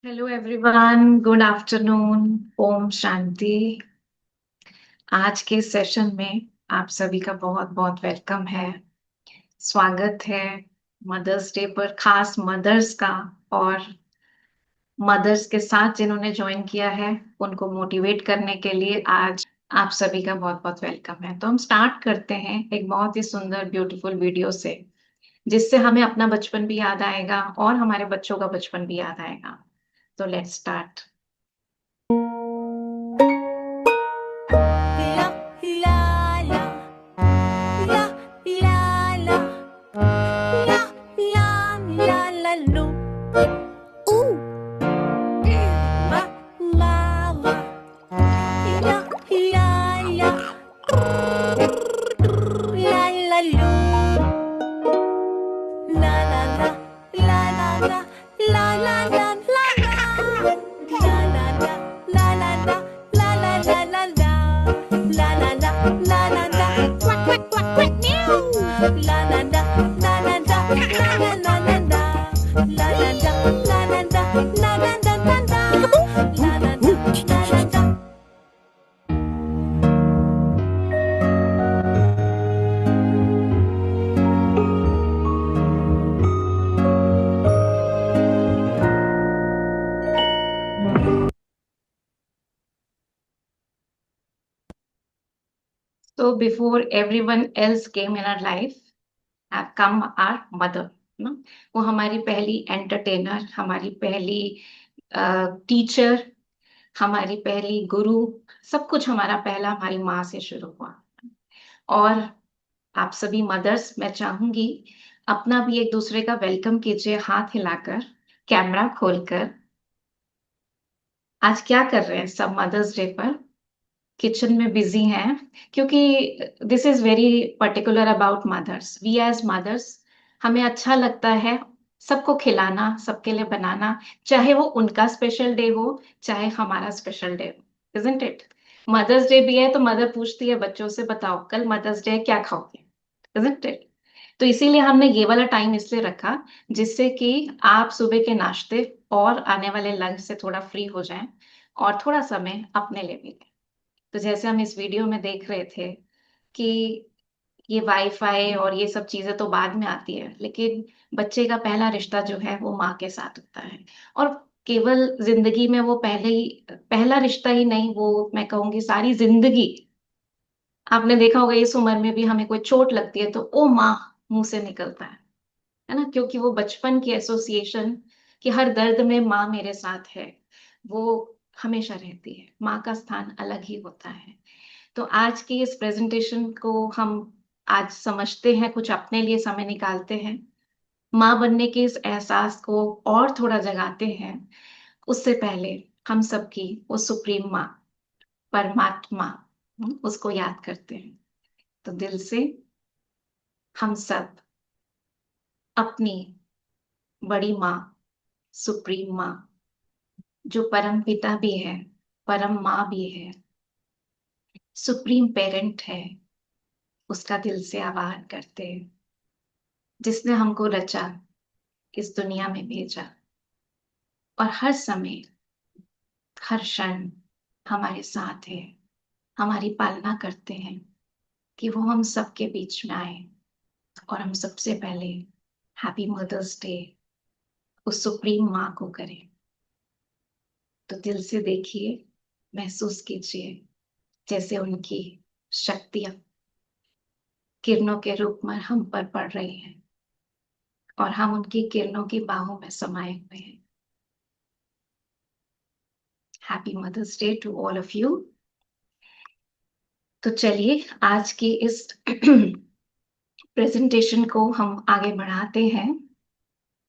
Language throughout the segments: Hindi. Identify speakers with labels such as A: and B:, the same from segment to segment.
A: Hello everyone, good afternoon. Om Shanti. आज के सेशन में आप सभी का बहुत बहुत वेलकम है, स्वागत है। मदर्स डे पर खास मदर्स का, और मदर्स के साथ जिन्होंने ज्वाइन किया है उनको मोटिवेट करने के लिए आज आप सभी का बहुत बहुत वेलकम है। तो हम स्टार्ट करते हैं एक बहुत ही सुंदर ब्यूटीफुल वीडियो से, जिससे हमें अपना बचपन भी याद आएगा और हमारे बच्चों का बचपन भी याद आएगा। तो let's start.
B: La la la la la la la la la la lo. Ooh. La la la la la la la la lo. La la la la la la la la la la la. La la la la la la la la la la la. La la la la la la quack quack quack quack meow. La la la la la la la la la la la. La la la la la la la la la la la. La la la la la la.
A: So before everyone else came in our life, have come our mother, ना। वो हमारी पहली एंटरटेनर, हमारी पहली टीचर, हमारी पहली गुरु। सब कुछ हमारा पहला हमारी माँ से शुरू हुआ। और आप सभी मदर्स, मैं चाहूंगी अपना भी एक दूसरे का वेलकम कीजिए, हाथ हिलाकर, कैमरा खोलकर। आज क्या कर रहे हैं सब मदर्स डे पर? किचन में बिजी हैं, क्योंकि this is very particular about mothers. We as mothers, हमें अच्छा लगता है सबको खिलाना, सबके लिए बनाना, चाहे वो उनका स्पेशल डे हो, चाहे हमारा स्पेशल डे हो, इजंट इट? मदर्स डे भी है तो मदर पूछती है बच्चों से, बताओ कल मदर्स डे है, क्या खाओगे? Isn't it? तो इसीलिए हमने ये वाला टाइम इसलिए रखा, जिससे कि आप सुबह के नाश्ते और आने वाले लंच से थोड़ा फ्री हो जाएं और थोड़ा समय अपने लिए भी लें। तो जैसे हम इस वीडियो में देख रहे थे कि ये वाईफाई और ये सब चीजें तो बाद में आती है, लेकिन बच्चे का पहला रिश्ता जो है वो माँ के साथ होता है। और केवल जिंदगी में वो पहले ही पहला रिश्ता ही नहीं, वो मैं कहूंगी सारी जिंदगी। आपने देखा होगा इस उम्र में भी हमें कोई चोट लगती है तो ओ माँ मुंह से निकलता है ना, क्योंकि वो बचपन की एसोसिएशन कि हर दर्द में माँ मेरे साथ है, वो हमेशा रहती है। माँ का स्थान अलग ही होता है। तो आज की इस प्रेजेंटेशन को हम आज समझते हैं, कुछ अपने लिए समय निकालते हैं, माँ बनने के इस एहसास को और थोड़ा जगाते हैं। उससे पहले हम सबकी वो सुप्रीम माँ, परमात्मा, उसको याद करते हैं। तो दिल से हम सब अपनी बड़ी माँ, सुप्रीम माँ, जो परम पिता भी है, परम माँ भी है, सुप्रीम पेरेंट है, उसका दिल से आभार करते हैं, जिसने हमको रचा, इस दुनिया में भेजा और हर समय, हर क्षण हमारे साथ है, हमारी पालना करते हैं कि वो हम सबके बीच में आए और हम सबसे पहले हैप्पी मदर्स डे उस सुप्रीम माँ को करें। तो दिल से देखिए, महसूस कीजिए जैसे उनकी शक्तियां किरणों के रूप में हम पर पड़ रही हैं और हम उनकी किरणों की बाहों में समाये हुए हैं। Happy mother's day to all of you. तो चलिए आज की इस प्रेजेंटेशन को हम आगे बढ़ाते हैं।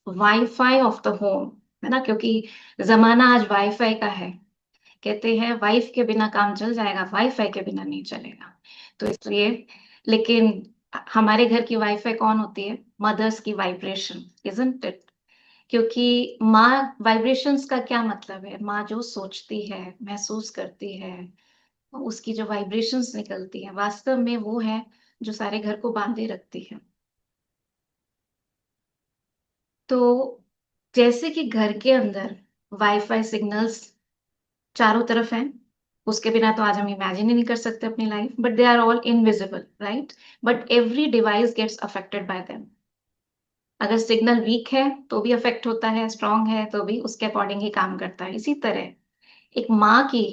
A: वाईफाई ऑफ द होम, है ना, क्योंकि जमाना आज वाईफाई का है। कहते हैं वाइफ के बिना काम चल जाएगा, वाईफाई के बिना नहीं चलेगा। तो इसलिए, लेकिन हमारे घर की वाईफाई कौन होती है? मदर्स की वाइब्रेशन, इजंट इट? क्योंकि माँ, वाइब्रेशंस का क्या मतलब है? माँ जो सोचती है, महसूस करती है, उसकी जो वाइब्रेशंस निकलती है, वास्तव में वो है जो सारे घर को बांधे रखती है। तो जैसे कि घर के अंदर वाईफाई सिग्नल्स चारों तरफ हैं, उसके बिना तो आज हम इमेजिन ही नहीं कर सकते अपनी life, but they are all invisible, right? But every device gets affected by them. अगर सिग्नल वीक है तो भी अफेक्ट होता है, स्ट्रांग है तो भी उसके अकॉर्डिंग ही काम करता है। इसी तरह एक माँ की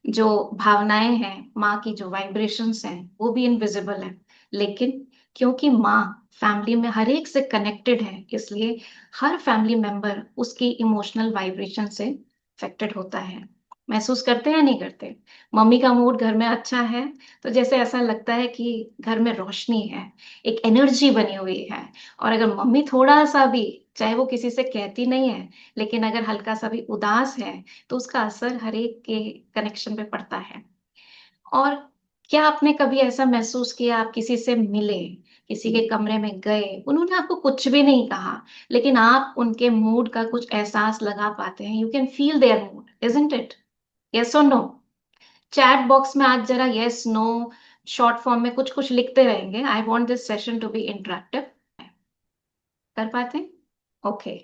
A: जो भावनाएं हैं, माँ की जो वाइब्रेशंस हैं, वो भी इनविजिबल है, लेकिन क्योंकि माँ फैमिली में हर एक से कनेक्टेड है, इसलिए हर फैमिली मेंबर उसकी इमोशनल वाइब्रेशन से अफेक्टेड होता है। महसूस करते हैं नहीं करते? मम्मी का मूड घर में अच्छा है तो जैसे ऐसा लगता है कि घर में रोशनी है, एक एनर्जी बनी हुई है। और अगर मम्मी थोड़ा सा भी, चाहे वो किसी से कहती नहीं है, लेकिन अगर हल्का सा भी उदास है, तो उसका असर हर एक के कनेक्शन पे पड़ता है। और क्या आपने कभी ऐसा महसूस किया, आप किसी से मिले, किसी के कमरे में गए, उन्होंने आपको कुछ भी नहीं कहा, लेकिन आप उनके मूड का कुछ एहसास लगा पाते हैं? You can feel their mood, isn't it? Yes और नो? चैट बॉक्स में आज जरा यस नो शॉर्ट फॉर्म में कुछ कुछ लिखते रहेंगे। I want this session to be interactive. कर पाते हैं? Okay,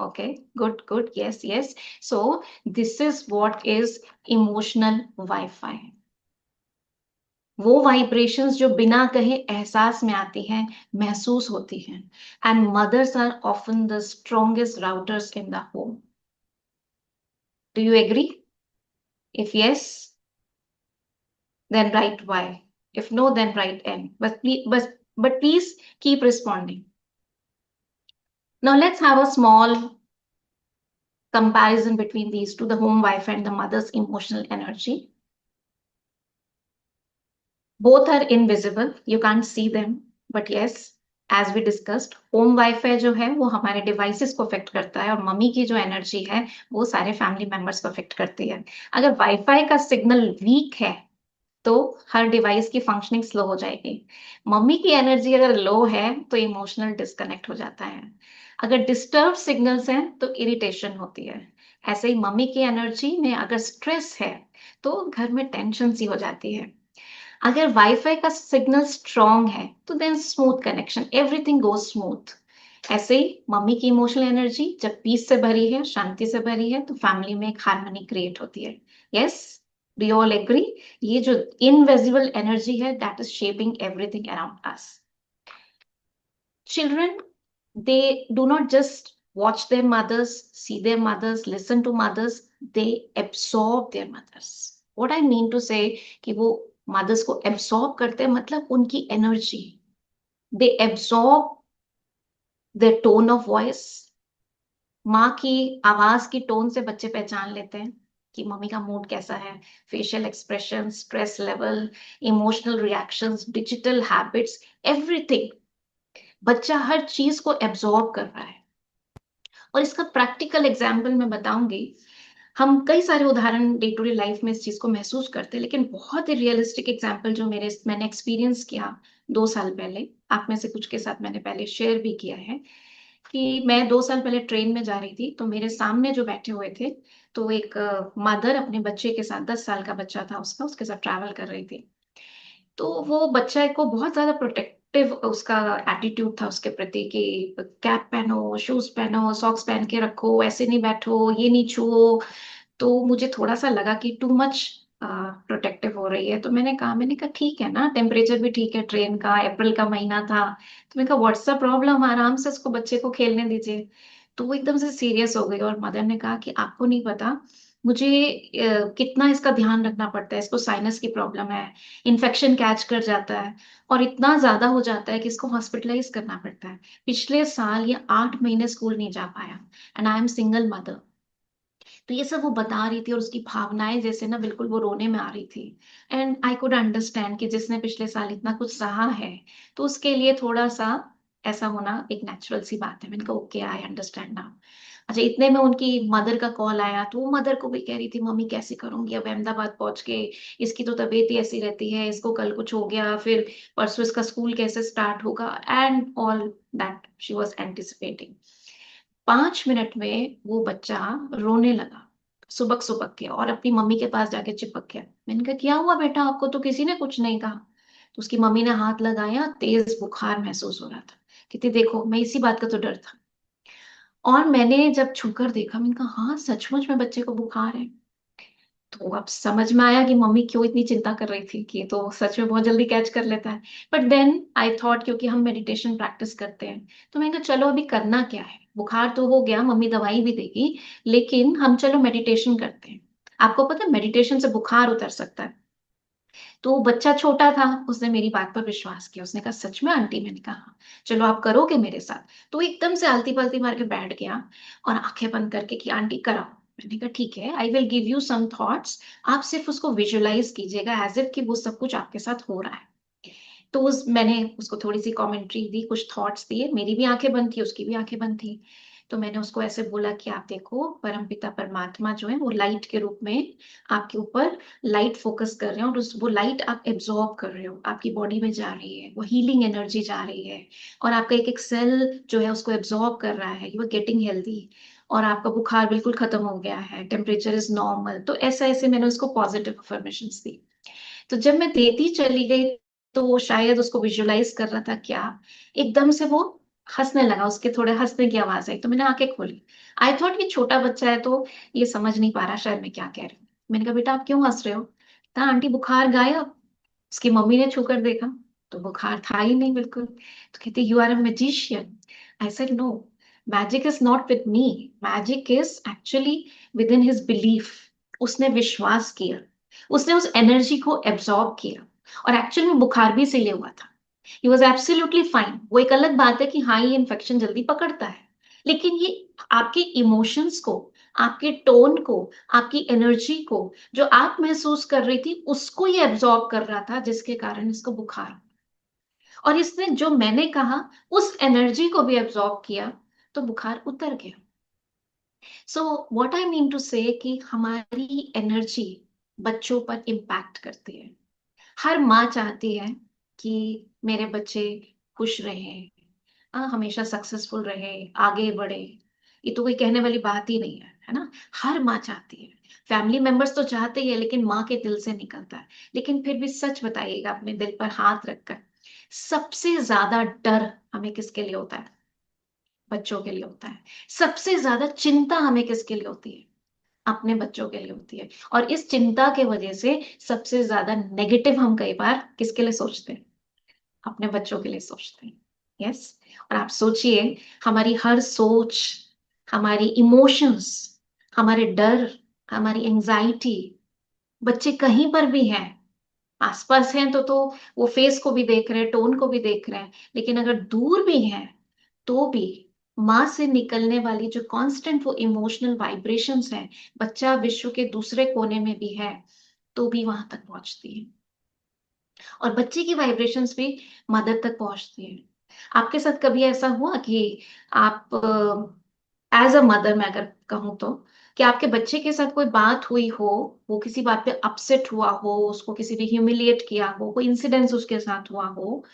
A: okay, good good, yes yes. So this is what is emotional WiFi. वो वाइब्रेशंस जो बिना कहे एहसास में आती हैं, महसूस होती हैं। And mothers are often the strongest routers in the home. Do you agree? If yes, then write Y. If no, then write N. But please keep responding. Now let's have a small comparison between these two, the home Wi-Fi and the mother's emotional energy. Both are invisible. You can't see them. But yes, as we discussed, home Wi-Fi जो है वो हमारे डिवाइसेस को अफेक्ट करता है, और मम्मी की जो एनर्जी है वो सारे फैमिली मेंबर्स को अफेक्ट करती है। अगर वाईफाई का सिग्नल वीक है तो हर डिवाइस की फंक्शनिंग स्लो हो जाएगी। मम्मी की एनर्जी अगर लो है तो इमोशनल डिस्कनेक्ट हो जाता है। अगर डिस्टर्ब सिग्नल्स हैं तो इरिटेशन होती है। ऐसे ही मम्मी की एनर्जी में अगर स्ट्रेस है तो घर में टेंशन सी हो जाती है। अगर वाईफाई का सिग्नल स्ट्रांग है तो then smooth connection, everything goes smooth. ऐसे ही मम्मी की इमोशनल एनर्जी जब पीस से भरी है, शांति से भरी है, तो फैमिली में एक हार्मनी क्रिएट होती है। Yes, do you all agree? ये जो इनविजिबल एनर्जी है, that is shaping everything around us. Children, they do not just watch their mothers, see their mothers, listen to mothers, they absorb their mothers. What I mean to say कि वो mothers को absorb करते हैं, मतलब उनकी energy. They absorb their tone of voice. माँ की आवाज की टोन से बच्चे पहचान लेते हैं कि मम्मी का मूड कैसा है। Facial expression, stress level, emotional reactions, digital habits, everything. बच्चा हर चीज को एब्जॉर्ब कर रहा है। और इसका प्रैक्टिकल एग्जाम्पल मैं बताऊंगी। हम कई सारे उदाहरण डे टू डे लाइफ में इस चीज को महसूस करते हैं, लेकिन बहुत ही रियलिस्टिक एग्जाम्पल जो मैंने एक्सपीरियंस किया 2 साल पहले, आप में से कुछ के साथ मैंने पहले शेयर भी किया है, कि मैं 2 साल पहले ट्रेन में जा रही थी, तो मेरे सामने जो बैठे हुए थे, तो एक मदर अपने बच्चे के साथ, 10 साल का बच्चा था उसका, उसके साथ ट्रैवल कर रही थी। तो वो बच्चा को बहुत ज्यादा प्रोटेक्टिव उसका एटीट्यूड था उसके प्रति, कि कैप पहनो, शूज पहनो, सॉक्स पहन के रखो, ऐसे नहीं बैठो, ये नहीं छुओ। तो मुझे थोड़ा सा लगा कि टू मच प्रोटेक्टिव हो रही है। तो मैंने कहा ठीक है ना, टेम्परेचर भी ठीक है, ट्रेन का अप्रैल का महीना था। तो मैंने कहा व्हाट्स द प्रॉब्लम, आराम से उसको, बच्चे को खेलने दीजिए। तो वो एकदम से सीरियस हो गई, और मदर ने कहा कि आपको नहीं पता मुझे कितना इसका ध्यान रखना पड़ता है, इसको साइनस की प्रॉब्लम है, इन्फेक्शन कैच कर जाता है, और इतना ज्यादा हो जाता है कि इसको हॉस्पिटलाइज करना पड़ता है। पिछले साल ये 8 महीने स्कूल नहीं जा पाया, and I am single mother. तो ये सब वो बता रही थी, और उसकी भावनाएं जैसे ना बिल्कुल वो रोने में आ रही थी। एंड आई कुड अंडरस्टैंड कि जिसने पिछले साल इतना कुछ सहा है, तो उसके लिए थोड़ा सा ऐसा होना एक नेचुरल सी बात है। मैंने कहा ओके, आई अंडरस्टैंड नाउ। अच्छा, इतने में उनकी मदर का कॉल आया, तो वो मदर को भी कह रही थी मम्मी कैसे करूंगी अब अहमदाबाद पहुंच के, इसकी तो तबीयत ही ऐसी रहती है, इसको कल कुछ हो गया, फिर परसों इसका स्कूल कैसे स्टार्ट होगा, and all that she was anticipating. 5 minute में वो बच्चा रोने लगा, सुबक सुबक के, और अपनी मम्मी के पास जाके चिपक गया। मैंने कहा क्या हुआ बेटा, आपको तो किसी ने कुछ नहीं कहा? तो उसकी मम्मी ने हाथ लगाया, तेज बुखार महसूस हो रहा था। कहती देखो, मैं इसी बात का तो डर था। और मैंने जब छूकर देखा, मैंने कहा हाँ सचमुच में बच्चे को बुखार है। तो अब समझ में आया कि मम्मी क्यों इतनी चिंता कर रही थी, कि ये तो सच में बहुत जल्दी कैच कर लेता है। बट देन आई थॉट, क्योंकि हम मेडिटेशन प्रैक्टिस करते हैं, तो मैंने कहा चलो अभी करना क्या है, बुखार तो हो गया, मम्मी दवाई भी देगी, लेकिन हम चलो मेडिटेशन करते हैं। आपको पता है मेडिटेशन से बुखार उतर सकता है। तो वो बच्चा छोटा था, उसने मेरी बात पर विश्वास किया, उसने कहा सच में आंटी? मैंने कहा हाँ, चलो आप करोगे मेरे साथ? तो एकदम से आलती पलती मार के बैठ गया और आंखें बंद करके कि आंटी कराओ। मैंने कहा ठीक है, I will give you some thoughts, आप सिर्फ उसको विजुअलाइज कीजिएगा एज इफ कि वो सब कुछ आपके साथ हो रहा है। तो मैंने उसको थोड़ी सी कमेंट्री दी, कुछ थॉट्स दिए, मेरी भी आंखें बंद थी, उसकी भी आंखें बंद थी। तो मैंने उसको ऐसे बोला कि आप देखो, परमपिता परमात्मा जो है वो लाइट के रूप में आपके ऊपर लाइट फोकस कर रहे हैं, और वो लाइट आप एब्जॉर्ब कर रहे हो, आपकी बॉडी में जा रही है, वो हीलिंग एनर्जी जा रही है, और आपका एक एक सेल जो है उसको एब्जॉर्ब कर रहा है, यू आर गेटिंग हेल्दी, और आपका बुखार बिल्कुल खत्म हो गया है, टेम्परेचर इज नॉर्मल। तो ऐसा ऐसे मैंने उसको पॉजिटिव अफर्मेशन दी। तो जब मैं देती चली गई, तो वो शायद उसको विजुअलाइज कर रहा था क्या, एकदम से वो हंसने लगा, उसके थोड़े हंसने की आवाज आई, तो मैंने आंखें खोली। आई थॉट ये छोटा बच्चा है तो ये समझ नहीं पा रहा शायद मैं क्या कह रही हूँ। मैंने कहा बेटा आप क्यों हंस रहे हो? कहा आंटी बुखार गायब। उसकी मम्मी ने छूकर देखा, तो बुखार था ही नहीं बिल्कुल। तो कहती you are a magician. I said no, magic is not with me, magic is actually within his belief. उसने विश्वास किया, उसने उस एनर्जी को एब्जॉर्ब किया, और एक्चुअल में बुखार भी इसीलिए हुआ था। He was absolutely fine. वो एक अलग बात है कि हाँ ये इन्फेक्शन जल्दी पकड़ता है, लेकिन ये आपके इमोशंस को, आपके टोन को, आपकी एनर्जी को, जो आप महसूस कर रही थी उसको ये एब्जॉर्ब कर रहा था, जिसके कारण इसको बुखार। और इसने जो मैंने कहा उस एनर्जी को भी एब्जॉर्ब किया, तो बुखार उतर गया। So what I mean to say कि हमारी एनर्जी बच्चों पर इम्पैक्ट करती है। हर माँ चाहती है कि मेरे बच्चे खुश रहे, हमेशा सक्सेसफुल रहे, आगे बढ़े। ये तो कोई कहने वाली बात ही नहीं है ना? हर माँ चाहती है, फैमिली मेंबर्स तो चाहते ही है, लेकिन माँ के दिल से निकलता है। लेकिन फिर भी सच बताइएगा अपने दिल पर हाथ रखकर, सबसे ज्यादा डर हमें किसके लिए होता है? बच्चों के लिए होता है। सबसे ज्यादा चिंता हमें किसके लिए होती है? अपने बच्चों के लिए होती है। और इस चिंता के वजह से सबसे ज्यादा नेगेटिव हम कई बार किसके लिए सोचते हैं? अपने बच्चों के लिए सोचते हैं। यस। और आप सोचिए, हमारी हर सोच, हमारी इमोशंस, हमारे डर, हमारी एंजाइटी, बच्चे कहीं पर भी हैं, आसपास हैं तो वो फेस को भी देख रहे हैं, टोन को भी देख रहे हैं, लेकिन अगर दूर भी हैं तो भी माँ से निकलने वाली जो कांस्टेंट वो इमोशनल वाइब्रेशंस हैं, बच्चा विश्व के दूसरे कोने में भी है तो भी वहां तक पहुंचती है, और बच्चे की वाइब्रेशंस भी मदर तक पहुंचती है। आपके साथ कभी ऐसा हुआ कि आप एज अ मदर, मैं अगर कहूँ तो, कि आपके बच्चे के साथ कोई बात हुई हो, वो किसी बात पे अपसेट हुआ हो, उसको किसी ने ह्यूमिलिएट किया हो, कोई इंसिडेंस उसके साथ हुआ हो,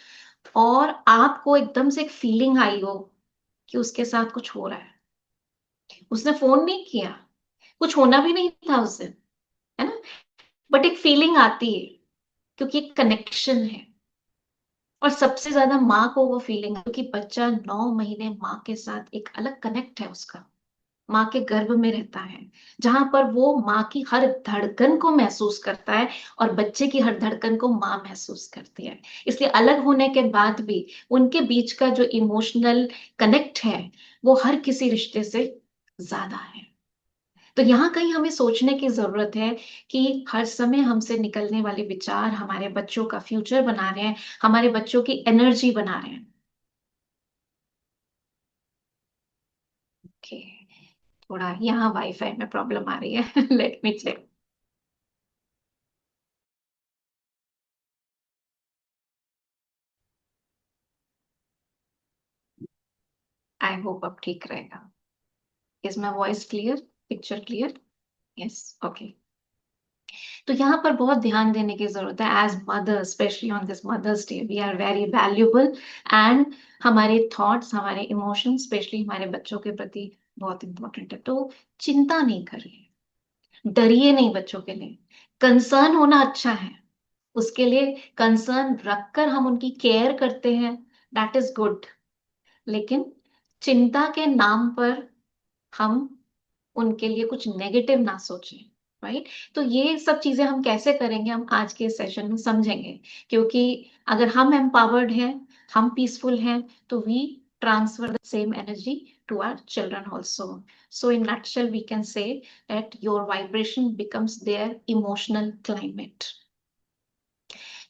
A: और आपको एकदम से एक फीलिंग आई हो कि उसके साथ कुछ हो रहा है, उसने फोन नहीं किया, कुछ होना भी नहीं था उस दिन, है ना, बट एक फीलिंग आती है, क्योंकि एक कनेक्शन है। और सबसे ज्यादा माँ को वो फीलिंग है, क्योंकि बच्चा 9 महीने माँ के साथ एक अलग कनेक्ट है उसका, माँ के गर्भ में रहता है, जहां पर वो माँ की हर धड़कन को महसूस करता है, और बच्चे की हर धड़कन को माँ महसूस करती है। इसलिए अलग होने के बाद भी उनके बीच का जो इमोशनल कनेक्ट है, वो हर किसी रिश्ते से ज्यादा है। तो यहाँ कहीं हमें सोचने की जरूरत है कि हर समय हमसे निकलने वाले विचार हमारे बच्चों का फ्यूचर बना रहे हैं, हमारे बच्चों की एनर्जी बना रहे हैं। ओके, थोड़ा यहाँ वाईफाई में प्रॉब्लम आ रही है। Let me check. I hope अब ठीक रहेगा। Is my voice clear? Picture clear? Yes. Okay. तो यहाँ पर बहुत ध्यान देने की जरूरत है, as mother, specially on this mother's day we are very valuable, and हमारे थॉट्स, हमारे इमोशंस, स्पेशली हमारे बच्चों के प्रति बहुत इंपॉर्टेंट है। तो चिंता नहीं करिए, डरिए नहीं बच्चों के लिए। कंसर्न होना अच्छा है, उसके लिए कंसर्न रखकर हम उनकी केयर करते हैं, दैट इज गुड। लेकिन चिंता के नाम पर हम उनके लिए कुछ नेगेटिव ना सोचें, राइट? तो ये सब चीजें हम कैसे करेंगे, हम आज के सेशन में समझेंगे। क्योंकि अगर हम एम्पावर्ड हैं, हम पीसफुल हैं, तो we transfer the same energy to our children also. So in nutshell, we can say that your vibration becomes their emotional climate.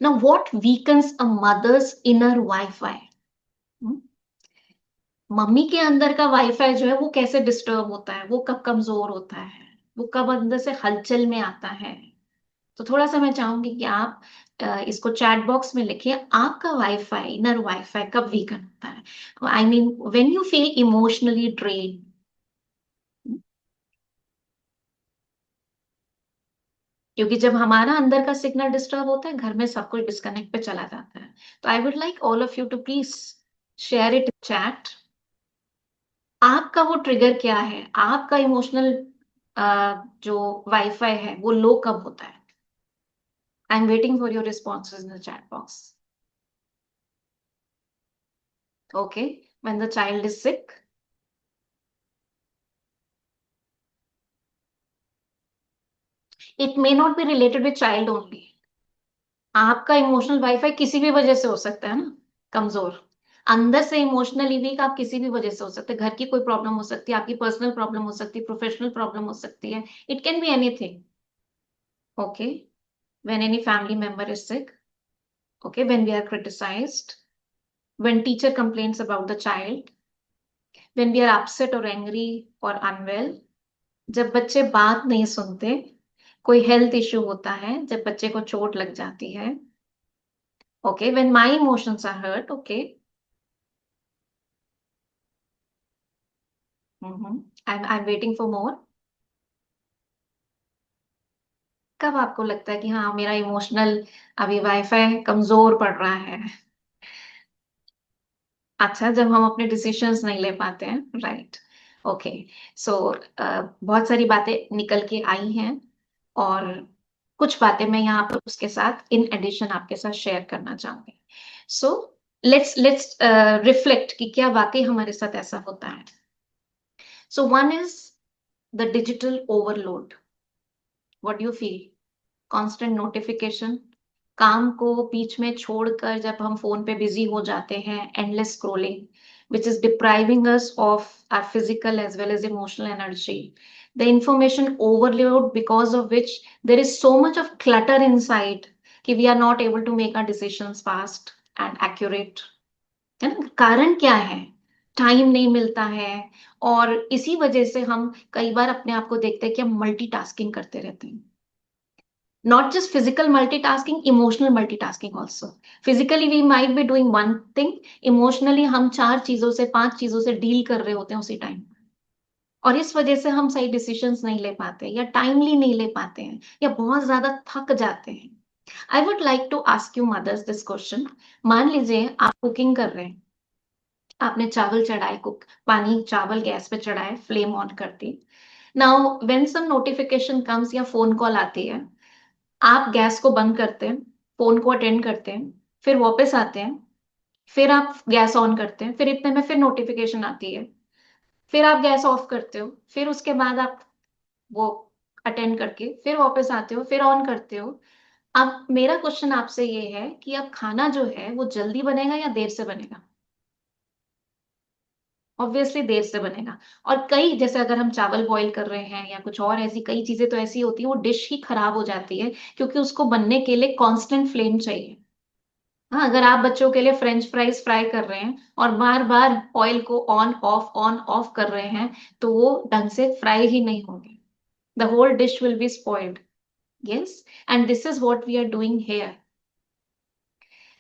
A: Now, what weakens a mother's inner Wi-Fi? Mummy के अंदर का वाईफाई जो है वो कैसे डिस्टर्ब होता है, वो कब कमजोर होता है, वो कब अंदर से हलचल में आता है? तो थोड़ा सा मैं चाहूंगी कि आप इसको चैट बॉक्स में लिखिए, आपका वाईफाई, इनर वाईफाई कब वीकन होता है? I mean when you feel emotionally drain. क्योंकि जब हमारा अंदर का सिग्नल डिस्टर्ब होता है, घर में सब कुछ डिस्कनेक्ट पे चला जाता है। तो I would like all of you to please share it chat. आपका वो ट्रिगर क्या है, आपका इमोशनल जो वाईफाई है वो लो कब होता है? I am waiting for your responses in the chat box. Okay, when the child is sick. It may not be related with child only. आपका इमोशनल वाईफाई किसी भी वजह से हो सकता है ना कमजोर। अंदर से इमोशनली वीक आप किसी भी वजह से हो सकते हैं। घर की कोई प्रॉब्लम हो सकती है, आपकी पर्सनल प्रॉब्लम हो सकती है, प्रोफेशनल प्रॉब्लम हो सकती है। It can be anything. Okay, when any family member is sick, okay, when we are criticized, when teacher complains about the child, when we are upset or angry or unwell, जब बच्चे बात नहीं सुनते, कोई हेल्थ इश्यू होता है, जब बच्चे को चोट लग जाती है। Okay, when my emotions are hurt, okay, I'm waiting for more। कब आपको लगता है कि हाँ मेरा इमोशनल अभी वाईफाई कमजोर पड़ रहा है? अच्छा, जब हम अपने डिसीजंस नहीं ले पाते हैं, राइट? ओके, सो बहुत सारी बातें निकल के आई हैं, और कुछ बातें मैं यहाँ पर उसके साथ इन एडिशन आपके साथ शेयर करना चाहूंगी। सो लेट्स रिफ्लेक्ट कि क्या वाकई हमारे साथ ऐसा होता है। So one is the digital overload. What do you feel? Constant notification, काम को बीच में छोड़कर जब हम फोन पे बिजी हो जाते हैं, endless scrolling which is depriving us of our physical as well as emotional energy, the information overload because of which there is so much of clutter inside कि we are not able to make our decisions fast and accurate। है ना? कारण क्या है? टाइम नहीं मिलता है, और इसी वजह से हम कई बार अपने आप को देखते हैं कि हम मल्टीटास्किंग करते रहते हैं। Not just physical multitasking, emotional multitasking also। Physically we might be doing one thing, emotionally हम 4 चीजों से 5 चीजों से डील कर रहे होते हैं उसी टाइम, और इस वजह से हम सही डिसीजंस नहीं ले पाते, या टाइमली नहीं ले पाते हैं, या बहुत ज्यादा थक जाते हैं। I would like to ask you mothers this question. मान लीजिए आप कुकिंग कर रहे हैं, आपने चावल चढ़ाए, कुक पानी चावल गैस पे चढ़ाए, फ्लेम ऑन कर दी। Now when some notification comes या फोन कॉल आती है, आप गैस को बंद करते हैं, फोन को अटेंड करते हैं, फिर वापस आते हैं, फिर आप गैस ऑन करते हैं, फिर इतने में फिर नोटिफिकेशन आती है, फिर आप गैस ऑफ करते हो, फिर उसके बाद आप वो अटेंड करके फिर वापस आते हो, फिर ऑन करते हो। अब मेरा क्वेश्चन आपसे ये है कि अब खाना जो है वो जल्दी बनेगा या देर से बनेगा? ऑब्वियसली देर से बनेगा। और कई, जैसे अगर हम चावल बॉईल कर रहे हैं या कुछ और ऐसी कई चीजें तो ऐसी होती है, वो डिश ही खराब हो जाती है, क्योंकि उसको बनने के लिए कांस्टेंट फ्लेम चाहिए। हाँ, अगर आप बच्चों के लिए फ्रेंच फ्राइज फ्राई कर रहे हैं और बार बार ऑयल को ऑन ऑफ कर रहे हैं, तो वो ढंग से फ्राई ही नहीं होंगे। The whole dish will be spoiled. Yes, and this is what we are doing here.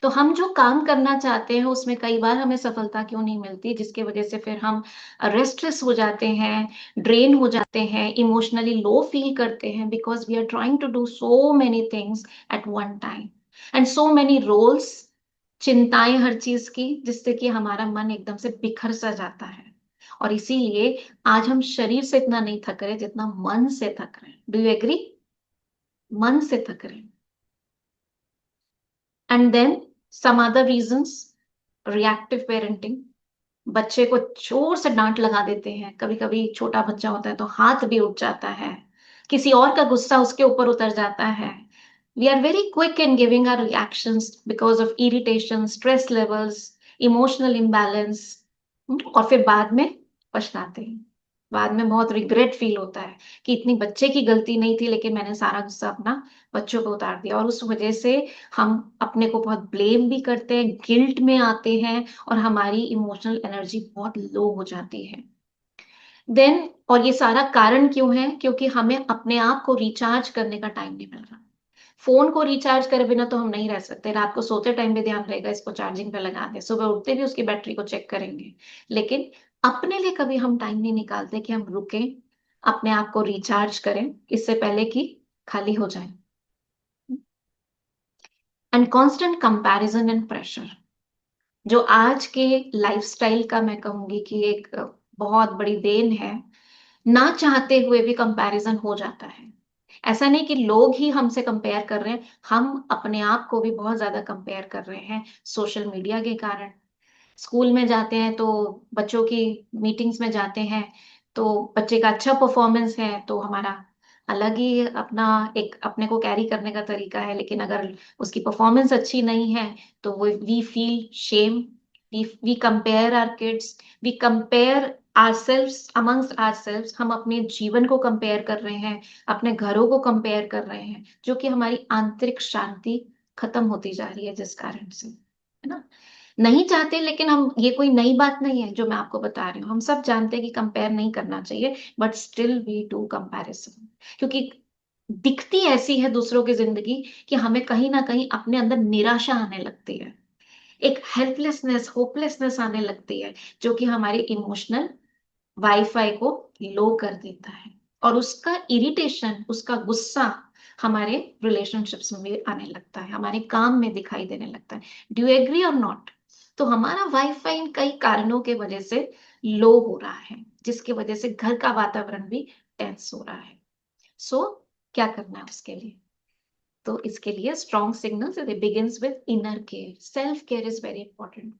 A: तो हम जो काम करना चाहते हैं उसमें कई बार हमें सफलता क्यों नहीं मिलती, जिसकी वजह से फिर हम रेस्टलेस हो जाते हैं, ड्रेन हो जाते हैं, इमोशनली लो फील करते हैं, because we are trying to do so many things at one time, and so many roles, चिंताएं हर चीज की, जिससे कि हमारा मन एकदम से बिखर सा जाता है। और इसीलिए आज हम शरीर से इतना नहीं थक रहे जितना मन से थक रहे हैं। Do you agree? मन से थक रहे हैं। And then some other reasons, reactive parenting, बच्चे को जोर से डांट लगा देते हैं, कभी कभी छोटा बच्चा होता है तो हाथ भी उठ जाता है, किसी और का गुस्सा उसके ऊपर उतर जाता है। We are very quick in giving our reactions because of irritation, stress levels, emotional imbalance, और फिर बाद में पछताते हैं। बाद में बहुत रिग्रेट फील होता है कि इतनी बच्चे की गलती नहीं थी, लेकिन मैंने सारा गुस्सा अपना बच्चों पे उतार दिया, और उस वजह से हम अपने को बहुत ब्लेम भी करते हैं, गिल्ट में आते हैं, और हमारी इमोशनल एनर्जी बहुत लो हो जाती है। देन, और ये सारा कारण क्यों है? क्योंकि हमें अपने आप को रिचार्ज करने का टाइम नहीं मिल रहा। फोन को रिचार्ज करे बिना तो हम नहीं रह सकते, रात को सोते टाइम भी ध्यान रहेगा इसको चार्जिंग पे लगा दे, सुबह उठते भी उसकी बैटरी को चेक करेंगे, लेकिन अपने लिए कभी हम टाइम नहीं निकालते कि हम रुकें, अपने आप को रिचार्ज करें, इससे पहले कि खाली हो जाए। And constant comparison and pressure, जो आज के लाइफस्टाइल का मैं कहूंगी कि एक बहुत बड़ी देन है। ना चाहते हुए भी कंपैरिजन हो जाता है। ऐसा नहीं कि लोग ही हमसे कंपेयर कर रहे हैं, हम अपने आप को भी बहुत ज्यादा कंपेयर कर रहे हैं सोशल मीडिया के कारण। स्कूल में जाते हैं तो बच्चों की मीटिंग्स में जाते हैं, तो बच्चे का अच्छा परफॉर्मेंस है तो हमारा अलग ही अपना एक अपने को कैरी करने का तरीका है, लेकिन अगर उसकी परफॉर्मेंस अच्छी नहीं है तो वो we feel shame, we compare our kids, we compare ourselves amongst ourselves, हम अपने जीवन को कंपेयर कर रहे हैं, अपने घरों को कंपेयर कर रहे हैं, जो कि हमारी आंतरिक शांति खत्म होती जा रही है जिस कारण से, है ना। नहीं चाहते, लेकिन हम, ये कोई नई बात नहीं है जो मैं आपको बता रही हूँ, हम सब जानते हैं कि कंपेयर नहीं करना चाहिए, but still we do comparison, क्योंकि दिखती ऐसी है दूसरों की जिंदगी कि हमें कहीं ना कहीं अपने अंदर निराशा आने लगती है, एक हेल्पलेसनेस, होपलेसनेस आने लगती है, जो कि हमारे इमोशनल वाईफाई को लो कर देता है, और उसका इरिटेशन, उसका गुस्सा हमारे रिलेशनशिप्स में भी आने लगता है, हमारे काम में दिखाई देने लगता है। डू यू एग्री और नॉट? तो हमारा वाईफाई इन कई कारणों के वजह से लो हो रहा है, जिसकी वजह से घर का वातावरण भी टेंस हो रहा है। सो क्या करना है उसके लिए? तो इसके लिए strong signals, it begins with inner care, self care is very important.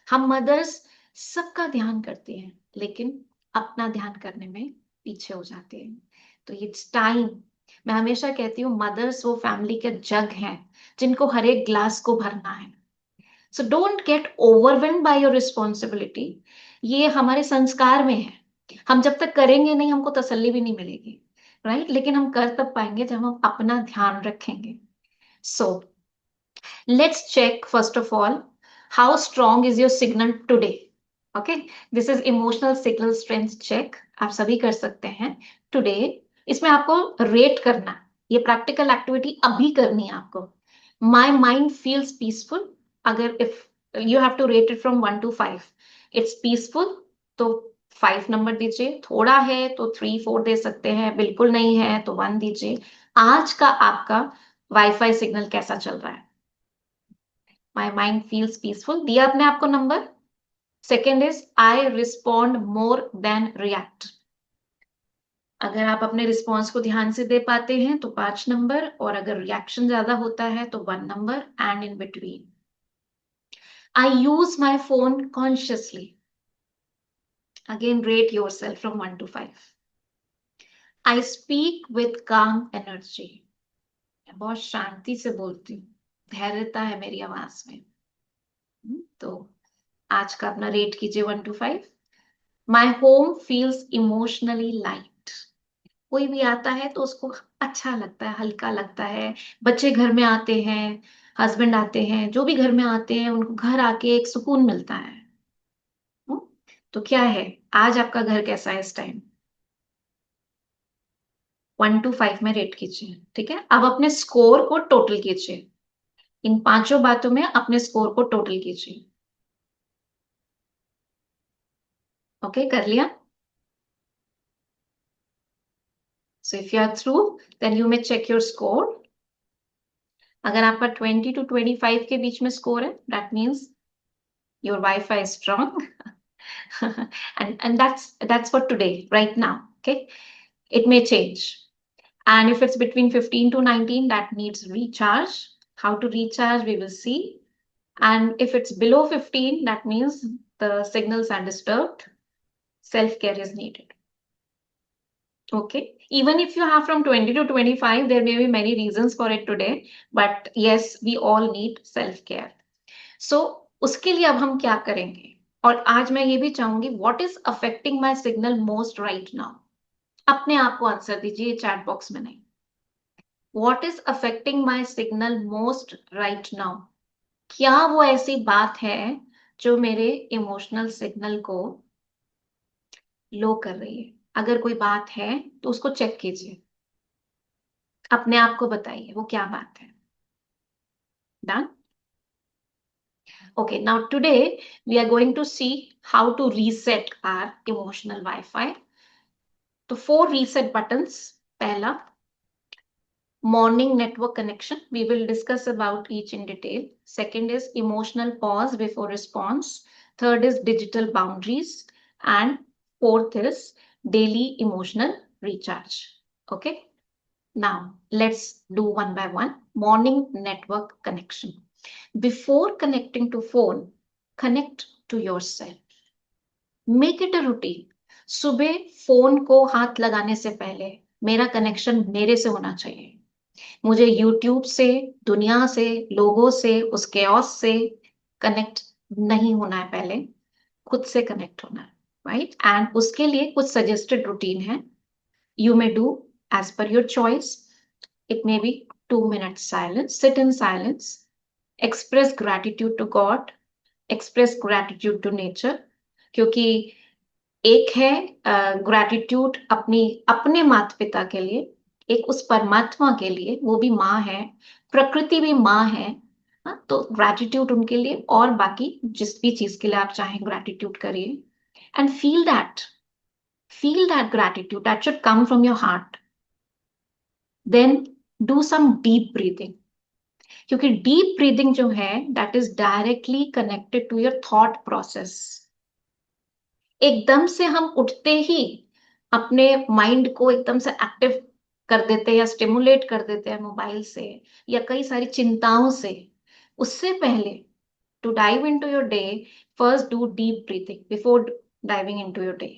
A: हम मदर्स सबका ध्यान करते हैं, लेकिन अपना ध्यान करने में पीछे हो जाते हैं, तो इट्स टाइम। मैं हमेशा कहती हूँ मदर्स वो फैमिली के जग हैं जिनको हर एक ग्लास को भरना है। So don't get overwhelmed by your responsibility, ये हमारे संस्कार में है। हम जब तक करेंगे नहीं, हमको तसल्ली भी नहीं मिलेगी, राइट? लेकिन हम कर तब पाएंगे जब हम अपना ध्यान रखेंगे। सो let's check first of all how strong is your signal today. Okay, this is emotional signal strength check, आप सभी कर सकते हैं today। इसमें आपको रेट करना, ये प्रैक्टिकल एक्टिविटी अभी करनी है आपको। My mind feels peaceful, अगर if you have to rate it from 1 to 5, it's peaceful तो 5 नंबर दीजिए, थोड़ा है तो 3 4 दे सकते हैं, बिल्कुल नहीं है तो 1 दीजिए। आज का आपका वाईफाई सिग्नल कैसा चल रहा है? माई माइंड फील्स पीसफुल, दिया अपने आप को number. Second is I respond more than react, अगर आप अपने रिस्पॉन्स को ध्यान से दे पाते हैं तो 5 नंबर, और अगर रिएक्शन ज्यादा होता है तो 1 number, and in between. I use my phone consciously, again rate your self from 1 to 5। I speak with काम एनर्जी, मैं बहुत शांति से बोलती हूँ, धैर्यता है मेरी आवाज में। तो आज का अपना रेट कीजिए 1 to 5। My home feels emotionally light, कोई भी आता है तो उसको अच्छा लगता है, हल्का लगता है। बच्चे घर में आते हैं, हस्बैंड आते हैं, जो भी घर में आते हैं उनको घर आके एक सुकून मिलता है। हम्म? तो क्या है, आज आपका घर कैसा है इस टाइम? 1 to 5 में रेट कीजिए, ठीक है। अब अपने स्कोर को टोटल कीजिए, इन पांचों बातों में अपने स्कोर को टोटल कीजिए। ओके, कर लिया? So if you are through, then you may check your score. अगर आपका 20 to 25 के बीच में स्कोर है, that means your wifi is strong. and that's for today, right now. Okay, it may change, and if it's between 15 to 19, that needs recharge. How to recharge we will see, and if it's below 15, that means the signals are disturbed, self-care is needed. Okay. Even if you have from 20 to 25, there may be many reasons for it today, but yes, we all need self-care. So उसके लिए अब हम क्या करेंगे? और आज मैं ये भी चाहूंगी, what is affecting my signal most right now? अपने आप को आंसर दीजिए, चैट बॉक्स में नहीं. What is affecting my signal most right now? क्या वो ऐसी बात है जो मेरे इमोशनल सिग्नल को लो कर रही है? अगर कोई बात है तो उसको चेक कीजिए, अपने आप को बताइए वो क्या बात है. Done. Okay, now today we are going to see how to reset our emotional Wi-Fi. So 4 reset buttons. Pehla, morning network connection. We will discuss about each in detail. Second is emotional pause before response. Third is digital boundaries. And fourth is daily emotional recharge. Okay. Now let's do one by one. Morning network connection. Before connecting to phone, connect to yourself. Make it a routine. सुबह फोन को हाथ लगाने से पहले मेरा कनेक्शन मेरे से होना चाहिए. मुझे यूट्यूब से, दुनिया से, लोगों से, उस केओस से कनेक्ट नहीं होना है. पहले खुद से कनेक्ट होना है, राइट? एंड उसके लिए कुछ सजेस्टेड रूटीन है. You may do as per your choice. It may be 2 minutes silence, sit in silence, express gratitude to God, express gratitude to nature. क्योंकि एक है ग्रैटिट्यूड अपनी अपने माता पिता के लिए, एक उस परमात्मा के लिए, वो भी माँ है, प्रकृति भी माँ है. तो ग्रैटिट्यूड उनके लिए, और बाकी जिस भी चीज के लिए आप चाहें ग्रैटिट्यूड करिए. And feel that gratitude that should come from your heart. Then do some deep breathing, क्योंकि डीप ब्रीदिंग जो है that is directly connected to your thought process. एकदम से हम उठते ही अपने माइंड को एकदम से एक्टिव कर देते हैं या स्टिमुलेट कर देते हैं मोबाइल से या कई सारी चिंताओं से. उससे पहले to dive into your day, first do deep breathing. Before diving into your day,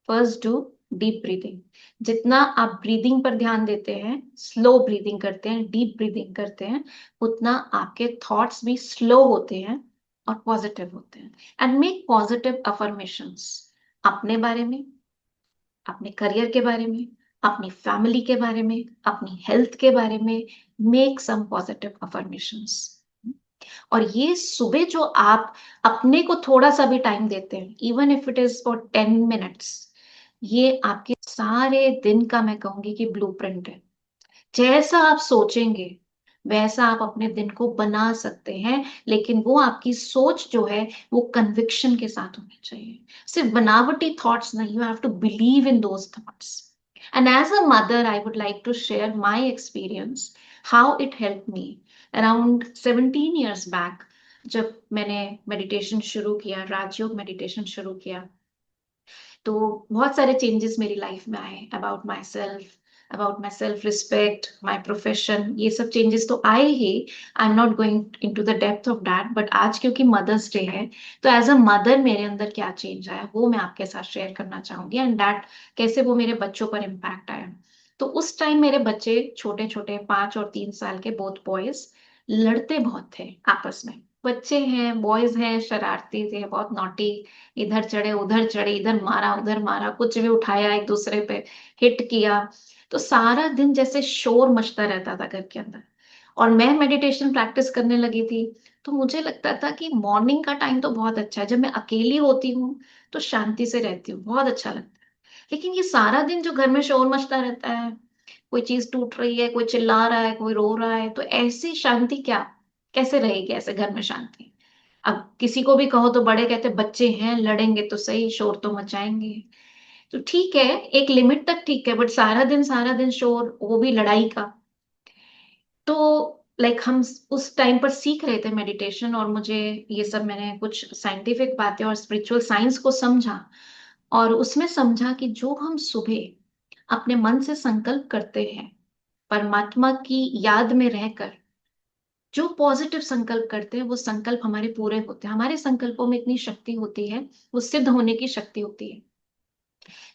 A: first do deep breathing. जितना आप ब्रीदिंग पर ध्यान देते हैं, स्लो ब्रीदिंग करते हैं, डीप ब्रीदिंग करते हैं, उतना आपके थॉट्स भी स्लो होते हैं और पॉजिटिव होते हैं. एंड मेक पॉजिटिव अफर्मेशंस अपने बारे में, अपने करियर के बारे में, अपनी फैमिली के बारे में, अपनी हेल्थ के बारे में. Make some positive affirmations. और ये सुबह जो आप अपने को थोड़ा सा भी टाइम देते हैं, even if it is for 10 minutes, ये आपके सारे दिन का, मैं कहूंगी कि ब्लूप्रिंट है. जैसा आप सोचेंगे वैसा आप अपने दिन को बना सकते हैं. लेकिन वो आपकी सोच जो है वो कन्विक्शन के साथ होनी चाहिए. सिर्फ बनावटी थॉट्स नहीं. You have to believe in those thoughts. And as a mother I would like to share my experience, how it help me. Around 17 years back जब मैंने मेडिटेशन शुरू किया, राजयोग मेडिटेशन शुरू किया, तो बहुत सारे चेंजेस मेरी लाइफ में आए. About my self respect, my profession, ये सब चेंजेस तो आए ही. I am not going into the depth of that, but आज क्योंकि मदर्स डे है, तो एज अ मदर मेरे अंदर क्या चेंज आया वो मैं आपके साथ शेयर करना चाहूंगी. एंड दैट कैसे वो मेरे बच्चों पर इम्पैक्ट आया. तो उस टाइम मेरे बच्चे छोटे छोटे 5 और 3 साल के, बोथ बॉयज, लड़ते बहुत थे आपस में. बच्चे हैं, बॉयज हैं, शरारती थे, बहुत नॉटी. इधर चढ़े उधर चढ़े, इधर मारा उधर मारा, कुछ भी उठाया एक दूसरे पे हिट किया. तो सारा दिन जैसे शोर मचता रहता था घर के अंदर. और मैं मेडिटेशन प्रैक्टिस करने लगी थी, तो मुझे लगता था कि मॉर्निंग का टाइम तो बहुत अच्छा है, जब मैं अकेली होती हूँ तो शांति से रहती हूँ, बहुत अच्छा लगता है. लेकिन ये सारा दिन जो घर में शोर मचता रहता है, कोई चीज टूट रही है, कोई चिल्ला रहा है, कोई रो रहा है, तो ऐसी शांति क्या, कैसे रहेगी ऐसे घर में शांति? अब किसी को भी कहो तो बड़े कहते बच्चे हैं, लड़ेंगे तो सही, शोर तो मचाएंगे. तो ठीक है, एक लिमिट तक ठीक है, बट सारा दिन शोर, वो भी लड़ाई का. तो हम उस टाइम पर सीख रहे थे मेडिटेशन, और मुझे ये सब, मैंने कुछ साइंटिफिक बातें और स्पिरिचुअल साइंस को समझा. और उसमें समझा कि जो हम सुबह अपने मन से संकल्प करते हैं, परमात्मा की याद में रहकर, जो पॉजिटिव संकल्प करते हैं वो संकल्प हमारे पूरे होते हैं, हमारे संकल्पों में इतनी शक्ति होती है, वो सिद्ध होने की शक्ति होती है।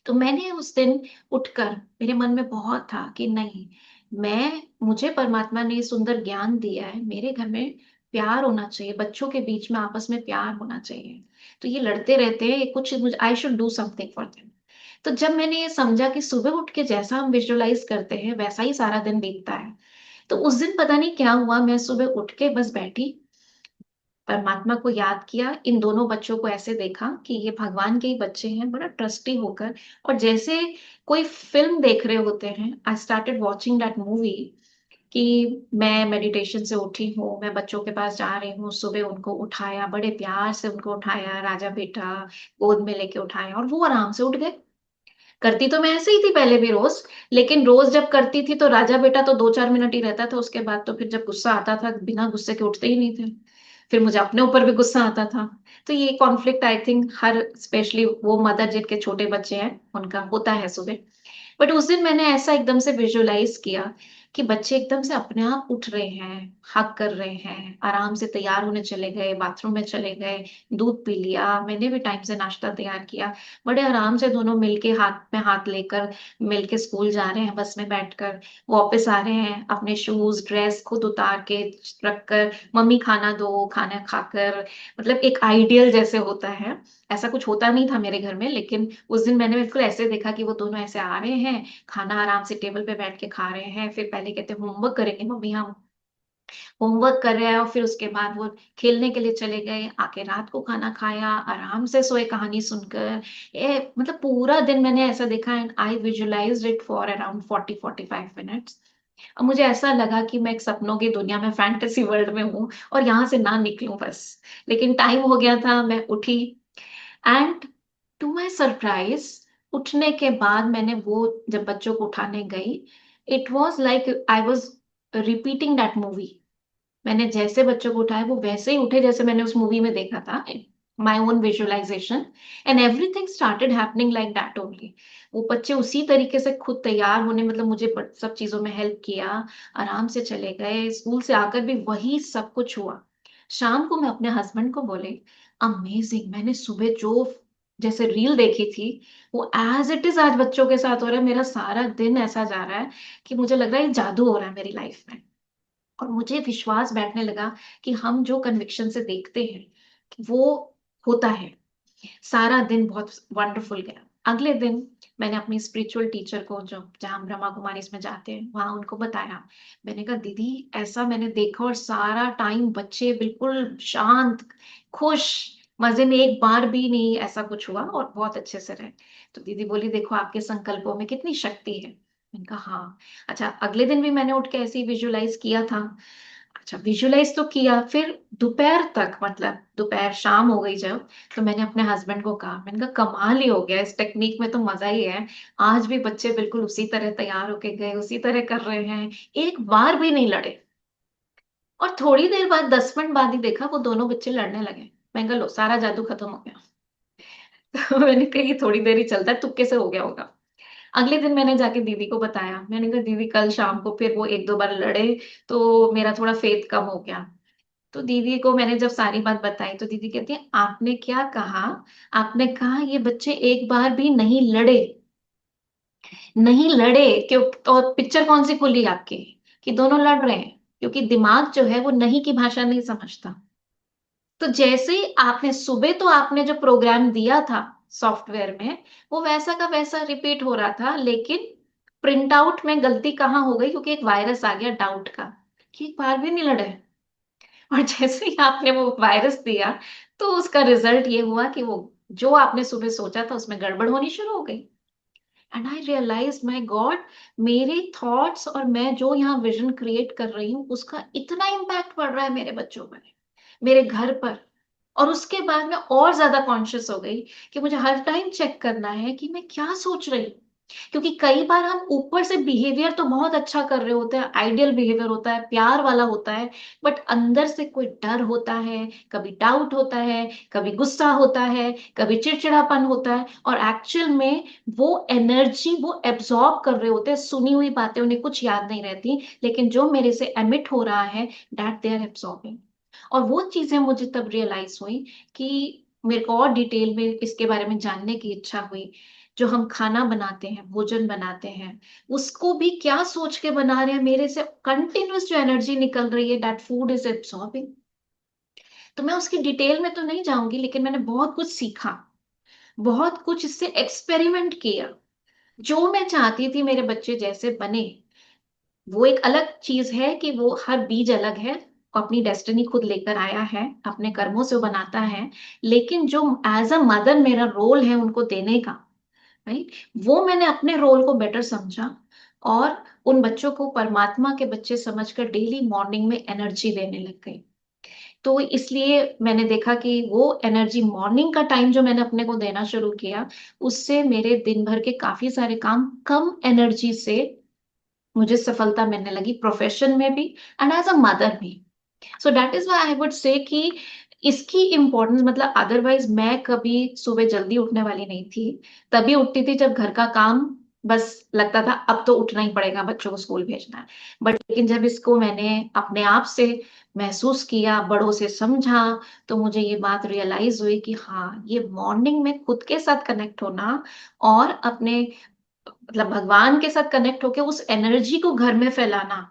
A: तो मैंने उस दिन उठकर, मेरे मन में बहुत था कि नहीं, मैं मुझे परमात्मा ने सुंदर ज्ञान दिया है, मेरे घर में प्यार होना चाहिए, बच्चों के बीच में आपस में प्यार होना चाहिए। तो ये लड़ते रहते हैं, ये कुछ मुझे, I should do something for them. तो जब मैंने ये समझा कि सुबह उठ के जैसा हम विजुअलाइज करते हैं वैसा ही सारा दिन बीतता है, तो उस दिन पता नहीं क्या हुआ, मैं सुबह उठ के बस बैठी, परमात्मा को याद किया, इन दोनों बच्चों को ऐसे देखा कि ये भगवान के ही बच्चे हैं, बड़ा ट्रस्टी होकर, और जैसे कोई फिल्म देख रहे होते हैं, I started watching that movie, कि मैं मेडिटेशन से उठी हूँ, मैं बच्चों के पास जा रही हूँ, सुबह उनको उठाया, बड़े प्यार से उनको उठाया, राजा बेटा गोद में लेके उठाया, और वो आराम से उठ गए। करती तो मैं ऐसे ही थी पहले भी रोज, लेकिन रोज जब करती थी तो राजा बेटा तो 2-4 मिनट ही रहता था, उसके बाद तो फिर जब गुस्सा आता था बिना गुस्से के उठते ही नहीं थे, फिर मुझे अपने ऊपर भी गुस्सा आता था। तो ये conflict I think her, specially वो मदर जिनके छोटे बच्चे हैं उनका होता है सुबह। बट उस दिन मैंने ऐसा एकदम से विजुअलाइज किया कि बच्चे एकदम से अपने आप उठ रहे हैं, हक कर रहे हैं, आराम से तैयार होने चले गए, बाथरूम में चले गए, दूध पी लिया, मैंने भी टाइम से नाश्ता तैयार किया, बड़े आराम से दोनों मिलके हाथ में हाथ लेकर मिलके स्कूल जा रहे हैं, बस में बैठकर वापस आ रहे हैं, अपने शूज ड्रेस खुद उतार के रखकर, मम्मी खाना दो, खाना खाकर, मतलब एक आइडियल जैसे होता है। ऐसा कुछ होता नहीं था मेरे घर में, लेकिन उस दिन मैंने बिल्कुल ऐसे देखा कि वो दोनों ऐसे आ रहे हैं, खाना आराम से टेबल पे बैठ के खा रहे हैं, फिर पहले कहते हैं होमवर्क करेंगे मम्मी, हम होमवर्क कर रहे हैं, और फिर उसके बाद वो खेलने के लिए चले गए, आके रात को खाना खाया, आराम से सोए कहानी सुनकर। मतलब पूरा दिन मैंने ऐसा देखा, and I visualised it for around 40-45 minutes. अब मुझे ऐसा लगा कि मैं एक सपनों की दुनिया में, फैंटेसी वर्ल्ड में हूँ, और यहाँ से ना निकलूं बस। लेकिन टाइम हो गया था, मैं उठी, एंड टू माई सरप्राइज, उठने के बाद मैंने वो, जब बच्चों को उठाने गई, it was like I was repeating that movie. मैंने जैसे बच्चों को उठाया वो वैसे ही उठे जैसे मैंने उस मूवी में देखा था, my own visualisation, and everything started happening like that only. वो बच्चे उसी तरीके से खुद तैयार होने, मतलब मुझे सब चीजों में हेल्प किया, आराम से चले गए, स्कूल से आकर भी वही सब कुछ हुआ। शाम को मैं अपने हस्बैंड को बोले, अमेजिंग, मैंने सुबह जो जैसे रील देखी थी वो एज इट इज आज बच्चों के साथ हो रहा है, मेरा सारा दिन ऐसा जा रहा है कि मुझे लग रहा है ये जादू हो रहा है मेरी लाइफ में। और मुझे विश्वास बैठने लगा कि हम जो कन्विक्शन से देखते हैं वो होता है। सारा दिन बहुत वंडरफुल गया। अगले दिन मैंने अपनी स्पिरिचुअल टीचर को, जो जहाँ हम ब्रह्मा कुमारी इसमें जाते हैं, वहां उनको बताया। मैंने कहा दीदी, ऐसा मैंने देखा, और सारा टाइम बच्चे बिल्कुल शांत, खुश, मजे में, एक बार भी नहीं ऐसा कुछ हुआ, और बहुत अच्छे से रहे। तो दीदी बोली, देखो आपके संकल्पों में कितनी शक्ति है। मैंने कहा हाँ। अच्छा, अगले दिन भी मैंने उठ के ऐसे ही विजुअलाइज किया था। अच्छा, विजुअलाइज तो किया, फिर दोपहर तक, मतलब दोपहर शाम हो गई जब, तो मैंने अपने हस्बैंड को कहा, मैंने कहा कमाल ही हो गया, इस टेक्निक में तो मजा ही है। आज भी बच्चे बिल्कुल उसी तरह तैयार होके गए, उसी तरह कर रहे हैं, एक बार भी नहीं लड़े। और थोड़ी देर बाद, 10 मिनट बाद ही देखा वो दोनों बच्चे लड़ने लगे। मैं कहा लो, सारा जादू खत्म हो गया। तो मैंने कहा ये थोड़ी देर ही चलता है, तुक्के से हो गया होगा। अगले दिन मैंने जाके दीदी को बताया, मैंने कहा दीदी कल शाम को फिर वो 1-2 बार लड़े, तो मेरा थोड़ा फेथ कम हो गया। तो दीदी को मैंने जब सारी बात बताई तो दीदी कहती है, आपने क्या कहा? आपने कहा ये बच्चे एक बार भी नहीं लड़े, नहीं लड़े क्यों? और पिक्चर कौन सी खुली आपकी कि दोनों लड़ रहे हैं? क्योंकि दिमाग जो है वो नहीं की भाषा नहीं समझता। तो जैसे ही आपने सुबह, तो आपने जो प्रोग्राम दिया था सॉफ्टवेयर में, वो वैसा का वैसा रिपीट हो रहा था, लेकिन प्रिंट आउट में गलती कहाँ हो गई? क्योंकि एक वायरस आ गया डाउट का, कि एक बार भी नहीं लड़े। और जैसे ही आपने वो वायरस दिया, तो उसका रिजल्ट ये हुआ कि वो जो आपने सुबह सोचा था उसमें गड़बड़ होनी शुरू हो गई। And I realise, my God, मेरे थॉट्स और मैं जो यहाँ विजन क्रिएट कर रही हूँ उसका इतना इम्पैक्ट पड़ रहा है मेरे बच्चों पर, मेरे घर पर। और उसके बाद मैं और ज्यादा कॉन्शियस हो गई कि मुझे हर टाइम चेक करना है कि मैं क्या सोच रही हूँ। क्योंकि कई बार हम ऊपर से बिहेवियर तो बहुत अच्छा कर रहे होते हैं, आइडियल बिहेवियर होता है, प्यार वाला होता है, बट अंदर से कोई डर होता है, कभी डाउट होता है, कभी गुस्सा होता है, कभी चिड़चिड़ापन होता है, और एक्चुअल में वो एनर्जी वो एब्जॉर्ब कर रहे होते हैं, सुनी हुई बातें उन्हें कुछ याद नहीं रहती, लेकिन जो मेरे से एमिट हो रहा है, दैट दे आर एब्सॉर्बिंग। और वो चीजें मुझे तब रियलाइज हुई कि मेरे को और डिटेल में इसके बारे में जानने की इच्छा हुई। जो हम खाना बनाते हैं, भोजन बनाते हैं, उसको भी क्या सोच के बना रहे हैं, मेरे से कंटिन्यूस जो एनर्जी निकल रही है, दैट फूड इज एब्सॉर्बिंग। तो मैं उसकी डिटेल में तो नहीं जाऊंगी, लेकिन मैंने बहुत कुछ सीखा, बहुत कुछ इससे एक्सपेरिमेंट किया। जो मैं चाहती थी मेरे बच्चे जैसे बने, वो एक अलग चीज है कि वो हर बीज अलग है, वो अपनी डेस्टिनी खुद लेकर आया है, अपने कर्मों से वो बनाता है। लेकिन जो एज अ मदर मेरा रोल है उनको देने का, राइट, वो मैंने अपने रोल को बेटर समझा, और उन बच्चों को परमात्मा के बच्चे समझकर डेली मॉर्निंग में एनर्जी देने लग गई। तो इसलिए मैंने देखा कि वो एनर्जी मॉर्निंग का टाइम जो मैंने अपने को देना शुरू किया, उससे मेरे दिन भर के काफी सारे काम कम एनर्जी से मुझे सफलता मिलने लगी, प्रोफेशन में भी एंड एज अ मदर भी। So that is why I would से कि इसकी इंपॉर्टेंस, मतलब अदरवाइज मैं कभी सुबह जल्दी उठने वाली नहीं थी। तभी उठती थी जब घर का काम, बस लगता था अब तो उठना ही पड़ेगा, बच्चों को स्कूल भेजना है। बट लेकिन जब इसको मैंने अपने आप से महसूस किया, बड़ों से समझा, तो मुझे ये बात रियलाइज हुई कि हाँ, ये मॉर्निंग में खुद के साथ कनेक्ट होना और अपने, मतलब भगवान के साथ कनेक्ट होके उस एनर्जी को घर में फैलाना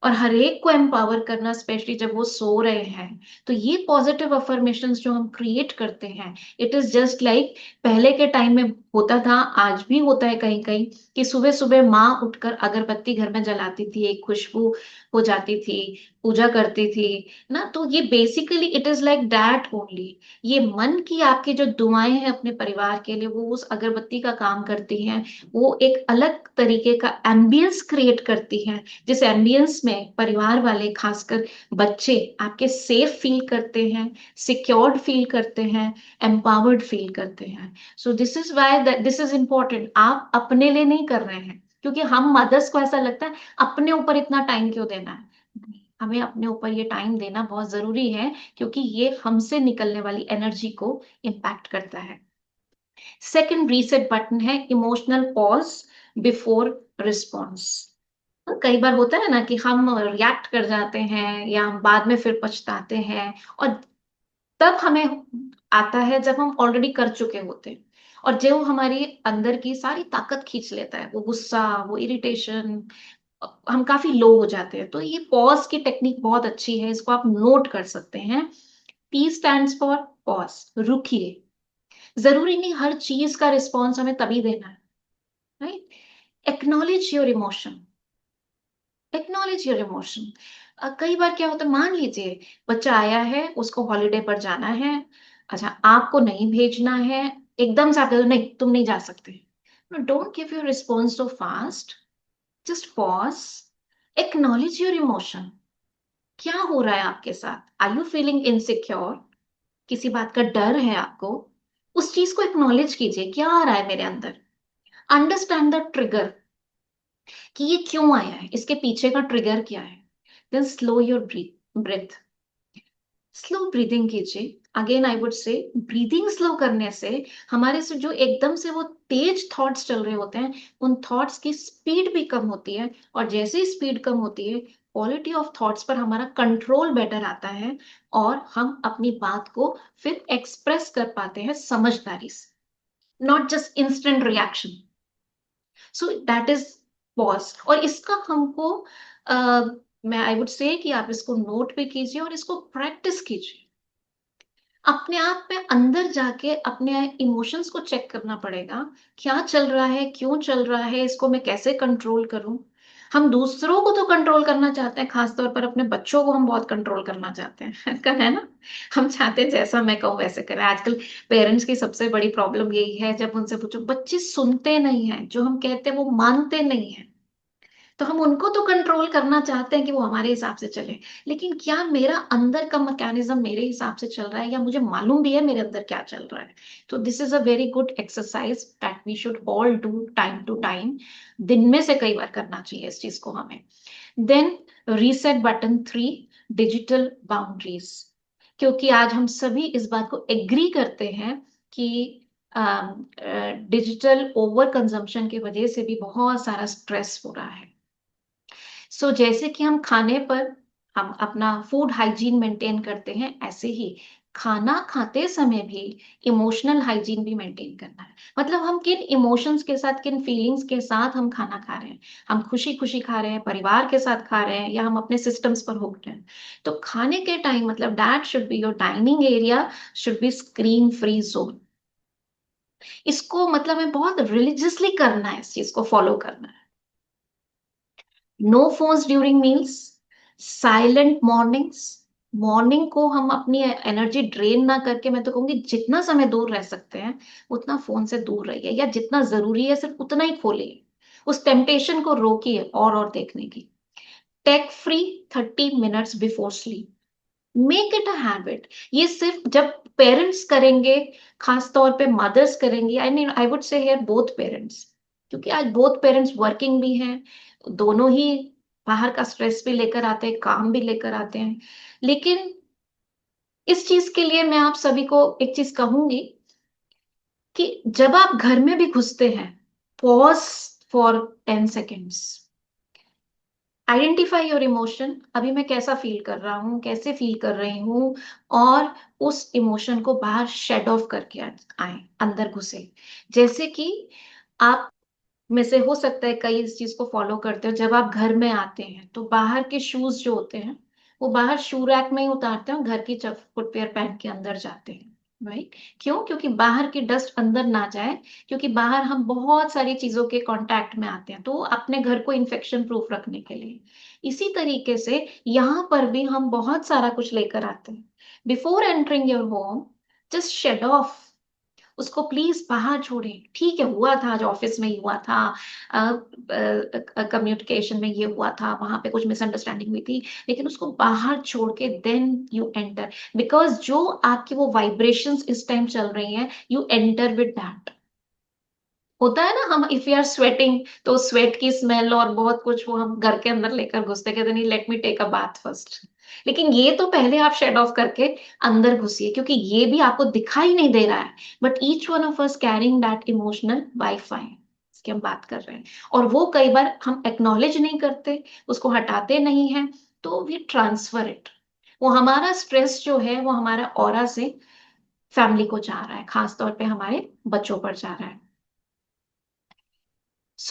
A: और हर एक को एम्पावर करना, स्पेशली जब वो सो रहे हैं, तो ये पॉजिटिव अफर्मेशंस जो हम क्रिएट करते हैं, इट इज जस्ट लाइक पहले के टाइम में होता था, आज भी होता है कहीं कहीं, कि सुबह सुबह माँ उठकर अगरबत्ती घर में जलाती थी, एक खुशबू हो जाती थी, पूजा करती थी ना। तो ये basically it is like that only. ये मन की आपकी जो दुआएं हैं अपने परिवार के लिए, वो उस अगरबत्ती का काम करती हैं। वो एक अलग तरीके का एम्बियंस क्रिएट करती हैं, जिस एम्बियंस में परिवार वाले, खासकर बच्चे, आपके सेफ फील करते हैं, सिक्योर्ड फील करते हैं, एम्पावर्ड फील करते हैं। सो this is why this is important. आप अपने लिए नहीं कर रहे हैं, क्योंकि हम मदर्स को ऐसा लगता है अपने ऊपर इतना टाइम क्यों देना है। नहीं, हमें अपने ऊपर ये टाइम देना बहुत जरूरी है, क्योंकि ये हमसे निकलने वाली एनर्जी को इम्पैक्ट करता है। सेकंड रीसेट बटन है इमोशनल पॉज बिफोर रिस्पॉन्स। कई बार होता है ना कि हम रिएक्ट कर जाते हैं या हम बाद में फिर पछताते हैं, और तब हमें आता है जब हम ऑलरेडी कर चुके होते हैं, और जो हमारी अंदर की सारी ताकत खींच लेता है, वो गुस्सा, वो इरिटेशन, हम काफी लो हो जाते हैं। तो ये पॉज की टेक्निक बहुत अच्छी है, इसको आप नोट कर सकते हैं। पी स्टैंड्स फॉर पॉज, रुकिए। जरूरी नहीं हर चीज का रिस्पॉन्स हमें तभी देना है, right. Acknowledge your emotion, acknowledge your emotion. कई बार क्या होता है, मान लीजिए बच्चा आया है, उसको हॉलीडे पर जाना है, अच्छा आपको नहीं भेजना है, एकदम से आप कह दो नहीं तुम नहीं जा सकते। Don't give your response so fast, just pause, acknowledge your emotion. क्या हो रहा है आपके साथ, आर यू फीलिंग इनसिक्योर, किसी बात का डर है आपको, उस चीज को एक्नॉलेज कीजिए, क्या आ रहा है मेरे अंदर। अंडरस्टैंड द ट्रिगर, कि ये क्यों आया है, इसके पीछे का ट्रिगर क्या है। Then slow your breath, slow breathing कीजिए। Again I would say, breathing slow करने से हमारे से जो एकदम से वो तेज थॉट्स चल रहे होते हैं, उन थॉट्स की स्पीड भी कम होती है, और जैसे ही स्पीड कम होती है, क्वालिटी ऑफ थॉट्स पर हमारा कंट्रोल बेटर आता है, और हम अपनी बात को फिर एक्सप्रेस कर पाते हैं समझदारी से, not just instant reaction. So that is pause. और इसका हमको मैं आई वुड से कि आप इसको नोट भी कीजिए और इसको प्रैक्टिस कीजिए। अपने आप में अंदर जाके अपने इमोशंस को चेक करना पड़ेगा, क्या चल रहा है, क्यों चल रहा है, इसको मैं कैसे कंट्रोल करूं। हम दूसरों को तो कंट्रोल करना चाहते हैं, खासतौर पर अपने बच्चों को हम बहुत कंट्रोल करना चाहते हैं है ना। हम चाहते हैं जैसा मैं कहूँ वैसे करें। आजकल पेरेंट्स की सबसे बड़ी प्रॉब्लम यही है, जब उनसे पूछो बच्चे सुनते नहीं है, जो हम कहते हैं वो मानते नहीं है। तो हम उनको तो कंट्रोल करना चाहते हैं कि वो हमारे हिसाब से चले, लेकिन क्या मेरा अंदर का मैकेनिज्म मेरे हिसाब से चल रहा है, या मुझे मालूम भी है मेरे अंदर क्या चल रहा है? तो this is a very good exercise that we should all do time to time. दिन में से कई बार करना चाहिए इस चीज को हमें। Then reset button 3, digital boundaries. क्योंकि आज हम सभी इस बात को एग्री करते हैं कि डिजिटल ओवर कंजम्पशन की वजह से भी बहुत सारा स्ट्रेस हो रहा है। सो जैसे कि हम खाने पर हम अपना फूड हाइजीन मेंटेन करते हैं, ऐसे ही खाना खाते समय भी इमोशनल हाइजीन भी मेंटेन करना है। मतलब हम किन इमोशंस के साथ, किन फीलिंग्स के साथ हम खाना खा रहे हैं। हम खुशी खुशी खा रहे हैं, परिवार के साथ खा रहे हैं, या हम अपने सिस्टम्स पर हुक्ड हैं। तो खाने के टाइम मतलब that should be your dining area, should be screen free zone. इसको मतलब है बहुत रिलीजियसली करना है, इस चीज को फॉलो करना है। No phones during meals, silent mornings. Morning को हम अपनी एनर्जी ड्रेन ना करके, मैं तो कहूंगी जितना समय दूर रह सकते हैं उतना फोन से दूर रहिए, या जितना जरूरी है सिर्फ उतना ही खोलिए। उस टेम्पटेशन को रोकिए और देखने की। Take free 30 minutes before sleep, make it a habit. ये सिर्फ जब पेरेंट्स करेंगे, खास तौर पे मदर्स करेंगी, आई मीन आई वुड से हियर बोथ पेरेंट्स, क्योंकि आज बोथ पेरेंट्स वर्किंग भी हैं, दोनों ही बाहर का स्ट्रेस भी लेकर आते हैं, काम भी लेकर आते हैं। लेकिन इस चीज के लिए मैं आप सभी को एक चीज कहूंगी कि जब आप घर में भी घुसते हैं, pause for 10 seconds, identify your emotion. अभी मैं कैसा फील कर रहा हूँ, कैसे फील कर रही हूँ, और उस इमोशन को बाहर शेड ऑफ करके आए, अंदर घुसे। जैसे कि आप में से हो सकता है कई इस चीज को फॉलो करते हो, जब आप घर में आते हैं तो बाहर के शूज जो होते हैं वो बाहर शू रैक में ही उतारते हैं, और घर की फुटवेयर पहन के अंदर जाते हैं। राइट? क्यों? क्योंकि बाहर की डस्ट अंदर ना जाए, क्योंकि बाहर हम बहुत सारी चीजों के कांटेक्ट में आते हैं, तो अपने घर को इन्फेक्शन प्रूफ रखने के लिए। इसी तरीके से यहाँ पर भी हम बहुत सारा कुछ लेकर आते हैं। Before entering your home, just shed off, उसको प्लीज बाहर छोड़ें। ठीक है, हुआ था, आज ऑफिस में ही हुआ था, कम्युनिकेशन में ये हुआ था, वहां पे कुछ मिसअंडरस्टैंडिंग हुई थी, लेकिन उसको बाहर छोड़ के देन यू एंटर। बिकॉज जो आपकी वो वाइब्रेशंस इस टाइम चल रही हैं, यू एंटर विद दैट। होता है ना, हम इफ यू आर स्वेटिंग तो स्वेट की स्मेल और बहुत कुछ वो हम घर के अंदर लेकर घुसते, कहते नहीं let me take a bath first. लेकिन ये तो पहले आप शेड ऑफ करके अंदर घुसिए, क्योंकि ये भी आपको दिखाई नहीं दे रहा है, but each one of us carrying that emotional wifi, इसकी हम बात कर रहे हैं। और वो कई बार हम एक्नॉलेज नहीं करते, उसको हटाते नहीं हैं, तो वी ट्रांसफर इट। वो हमारा स्ट्रेस जो है वो हमारा ऑरा से फैमिली को जा रहा है, खास तौर पे हमारे बच्चों पर जा रहा है।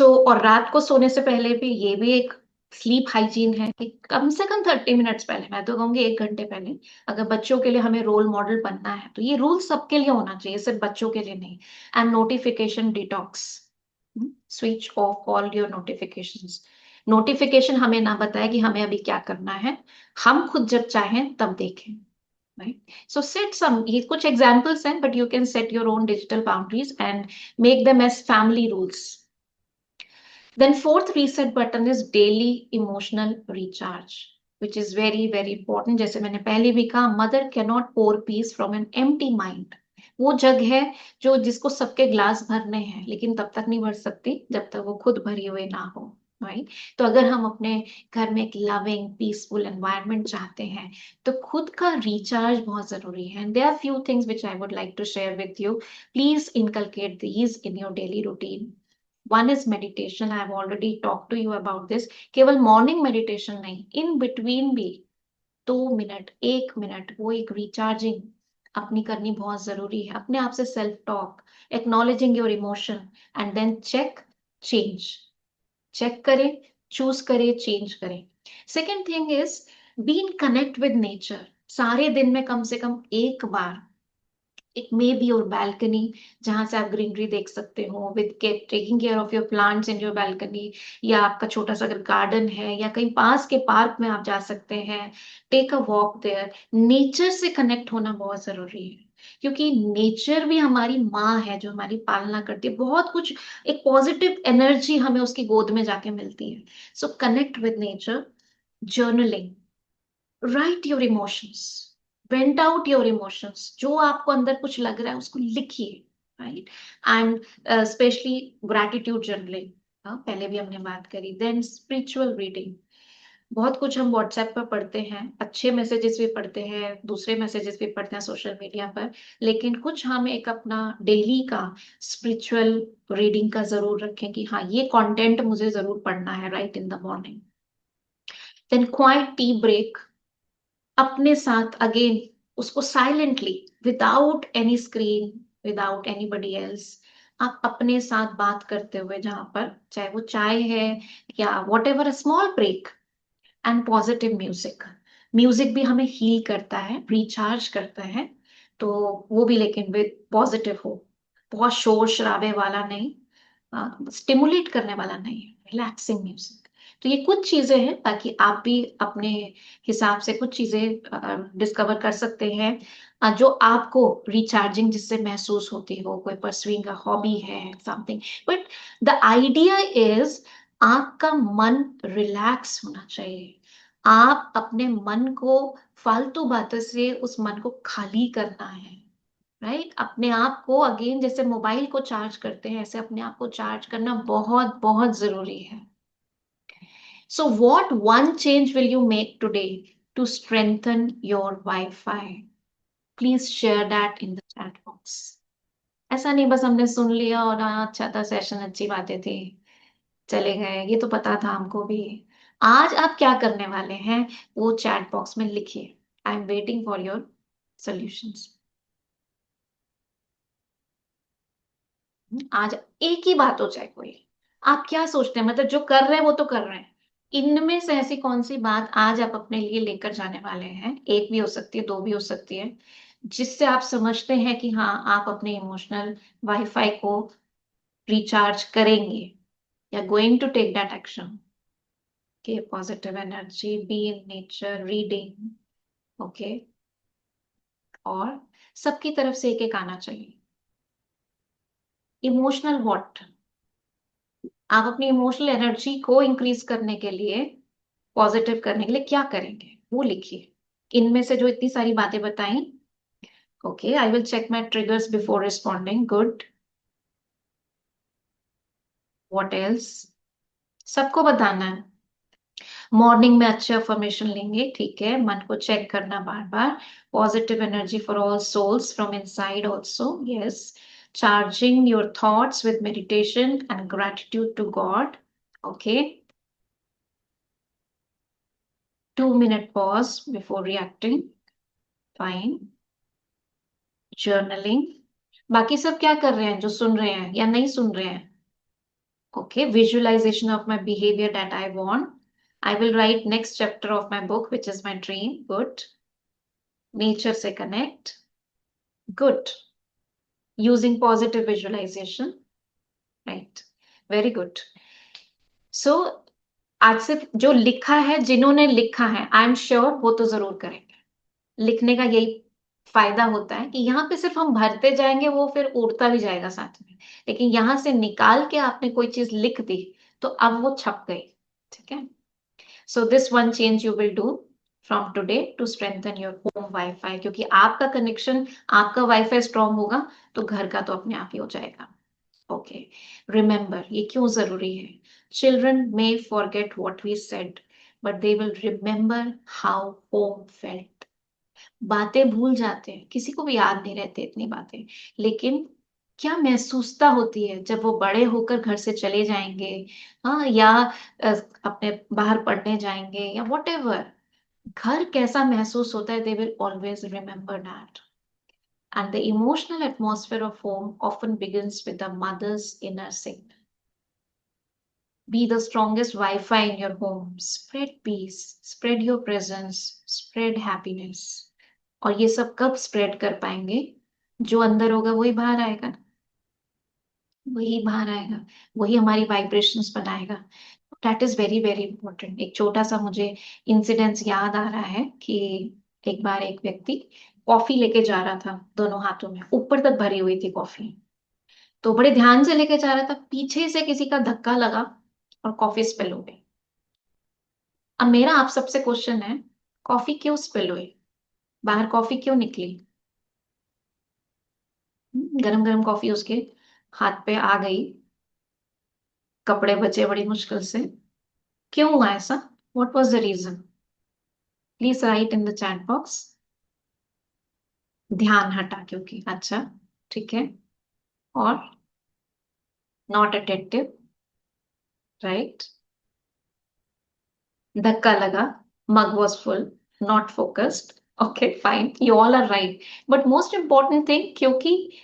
A: और रात को सोने से पहले भी ये भी एक स्लीप हाइजीन है कि कम से कम 30 मिनट्स पहले, मैं तो कहूंगी 1 घंटे पहले, अगर बच्चों के लिए हमें रोल मॉडल बनना है तो ये रूल सबके लिए होना चाहिए, सिर्फ बच्चों के लिए नहीं। And notification detox, switch off all your notifications. Notification हमें ना बताए कि हमें अभी क्या करना है, हम खुद जब चाहें तब देखें। राइट? सो सेट सम, ये कुछ एग्जांपल्स हैं, but you can set your own digital boundaries and make them as family rules. Then fourth reset button is daily emotional recharge, which is very, very important. जैसे मैंने पहले भी कहा, mother cannot pour peace from an empty mind. वो जग है जो जिसको सबके ग्लास भरने हैं, लेकिन तब तक नहीं भर सकती जब तक वो खुद भरी हुई ना हो। राइट? तो अगर हम अपने घर में एक लविंग पीसफुल एनवायरनमेंट चाहते हैं, तो खुद का रिचार्ज बहुत जरूरी है। There are few things which I would like to share with you. Please inculcate these in your daily routine. One is meditation, I have already talk to you about this. केवल मॉर्निंग मेडिटेशन नहीं, इन बिटवीन भी 2 मिनट, 1 मिनट, वो एक रिचार्जिंग अपनी करनी बहुत जरूरी है। अपने आप से self talk, acknowledging your emotion, and then check, change. Check करें, चूज करें, चेंज करें। Second thing is be in connect with nature. सारे दिन में कम से कम एक बार, it may be your balcony, जहां से आप ग्रीनरी देख सकते हो, with taking care of your plants in your balcony, या आपका छोटा सा अगर गार्डन है, या कहीं पास के पार्क में आप जा सकते हैं। Take a walk there. Nature से कनेक्ट होना बहुत जरूरी है। क्योंकि नेचर भी हमारी माँ है जो हमारी पालना करती है, बहुत कुछ, एक पॉजिटिव एनर्जी हमें उसकी गोद में जाके मिलती है। सो connect with nature, journaling, right your emotions, went out your emotions, जो आपको अंदर कुछ लग रहा है उसको लिखिए, right. And specially gratitude journaling, पहले भी हमने बात करी। देन स्पिरिचुअल रीडिंग, बहुत कुछ हम व्हाट्सएप पर पढ़ते हैं, अच्छे मैसेजेस भी पढ़ते हैं, दूसरे मैसेजेस भी पढ़ते हैं सोशल मीडिया पर, लेकिन कुछ हम एक अपना डेली का स्पिरिचुअल रीडिंग का जरूर रखें कि हाँ ये कंटेंट मुझे जरूर पढ़ना है, right in the morning. Then quiet tea break, अपने साथ अगेन, उसको silently, without any screen, without anybody else, आप अपने साथ बात करते हुए, जहां पर चाहे वो चाय है या whatever, small break. And positive music, music भी हमें हील करता है, रिचार्ज करता है, तो वो भी लेकिन विद पॉजिटिव हो, बहुत शोर शराबे वाला नहीं, स्टिमुलेट करने वाला नहीं, रिलैक्सिंग म्यूजिक। तो ये कुछ चीजें हैं, ताकि आप भी अपने हिसाब से कुछ चीजें डिस्कवर कर सकते हैं, जो आपको रिचार्जिंग जिससे महसूस होती हो, कोई परसुइंग अ हॉबी है something. But the idea is, आपका मन रिलैक्स होना चाहिए, आप अपने मन को फालतू बातों से उस मन को खाली करना है, राइट। अपने आप को अगेन, जैसे मोबाइल को चार्ज करते हैं, ऐसे अपने आप को चार्ज करना बहुत बहुत जरूरी है। So what one change will you make today to strengthen your wifi? Please share that in the chat box. ऐसा नहीं बस हमने सुन लिया और हाँ अच्छा था सेशन, अच्छी बातें थी, चले गए, ये तो पता था हमको भी। आज आप क्या करने वाले हैं वो चैट बॉक्स में लिखिए। I am waiting for your solutions. आज एक ही बात हो चाहे कोई, आप क्या सोचते हैं, मतलब जो कर रहे हैं वो तो कर रहे हैं, इनमें से ऐसी कौन सी बात आज आप अपने लिए लेकर जाने वाले हैं, एक भी हो सकती है, दो भी हो सकती है, जिससे आप समझते हैं कि हाँ आप अपने इमोशनल वाईफाई को रिचार्ज करेंगे, या going to take that action. के positive energy, be in nature, reading, okay. और सबकी तरफ से एक एक आना चाहिए। इमोशनल वॉट, आप अपनी इमोशनल एनर्जी को इंक्रीज करने के लिए, पॉजिटिव करने के लिए क्या करेंगे वो लिखिए। इनमें से जो इतनी सारी बातें बताई, okay, I will check my triggers before responding, good. What else, सबको बताना है। मॉर्निंग में अच्छे अफर्मेशन लेंगे, ठीक है, मन को चेक करना बार बार। Positive energy for all souls from inside also, yes. Charging your thoughts with meditation and gratitude to God, okay. 2 minute pause before reacting, fine. Journaling, बाकी सब क्या कर रहे हैं, जो सुन रहे हैं या नहीं सुन रहे हैं, okay. Visualization of my behaviour that I want, I will write next chapter of my book which is my dream, good. Nature से connect, good, using positive visualization, right, very good. So आज से जो लिखा है, जिन्होंने लिखा है, आई एम श्योर वो तो जरूर करेंगे। लिखने का यही फायदा होता है कि यहाँ पे सिर्फ हम भरते जाएंगे, वो फिर उड़ता भी जाएगा साथ में, लेकिन यहां से निकाल के आपने कोई चीज लिख दी तो अब वो छप गई, ठीक है। So this one change you will do from today to strengthen your home wifi, क्योंकि आपका कनेक्शन, आपका वाईफाई स्ट्रांग होगा तो घर का तो अपने आप ही हो जाएगा, ओके। रिमेंबर, ये क्यों जरूरी है? Children may forget what we said, but they will remember how home felt. बातें भूल जाते हैं, किसी को भी याद नहीं रहते इतनी बातें, लेकिन क्या महसूसता होती है जब वो बड़े होकर घर से चले जाएंगे, हाँ, या अपने बाहर पढ़ने जाएंगे या वॉट एवर, घर कैसा महसूस होता है, they will always remember that. And the emotional atmosphere of home often begins with the mother's inner signal. Be the strongest Wi-Fi in your home. Spread peace, spread your presence, spread happiness. और ये सब कब स्प्रेड कर पाएंगे? जो अंदर होगा वही बाहर आएगा ना, वही बाहर आएगा, वही हमारी वाइब्रेशंस बनाएगा। That is very very important. एक छोटा सा मुझे इंसिडेंस याद आ रहा है कि एक बार एक व्यक्ति कॉफी लेके जा रहा था दोनों हाथों में, ऊपर तक भरी हुई थी कॉफी। तो बड़े ध्यान से लेके जा रहा था, पीछे से किसी का धक्का लगा और कॉफी स्पिल हो गई। अब मेरा आप सबसे क्वेश्चन है, कॉफी क्यों स्पिल हुई, बाहर कॉफी क्यों निकली? गरम गरम कॉफी उसके हाथ पे आ गई, कपड़े बचे बड़ी मुश्किल से। क्यों हुआ ऐसा? What was the reason? Please write in the chat box. ध्यान हटा क्योंकि, अच्छा, ठीक है। और नॉट अटेंटिव, राइट। धक्का लगा, mug was full, not focused. Okay fine, you all are right. But most important thing, क्योंकि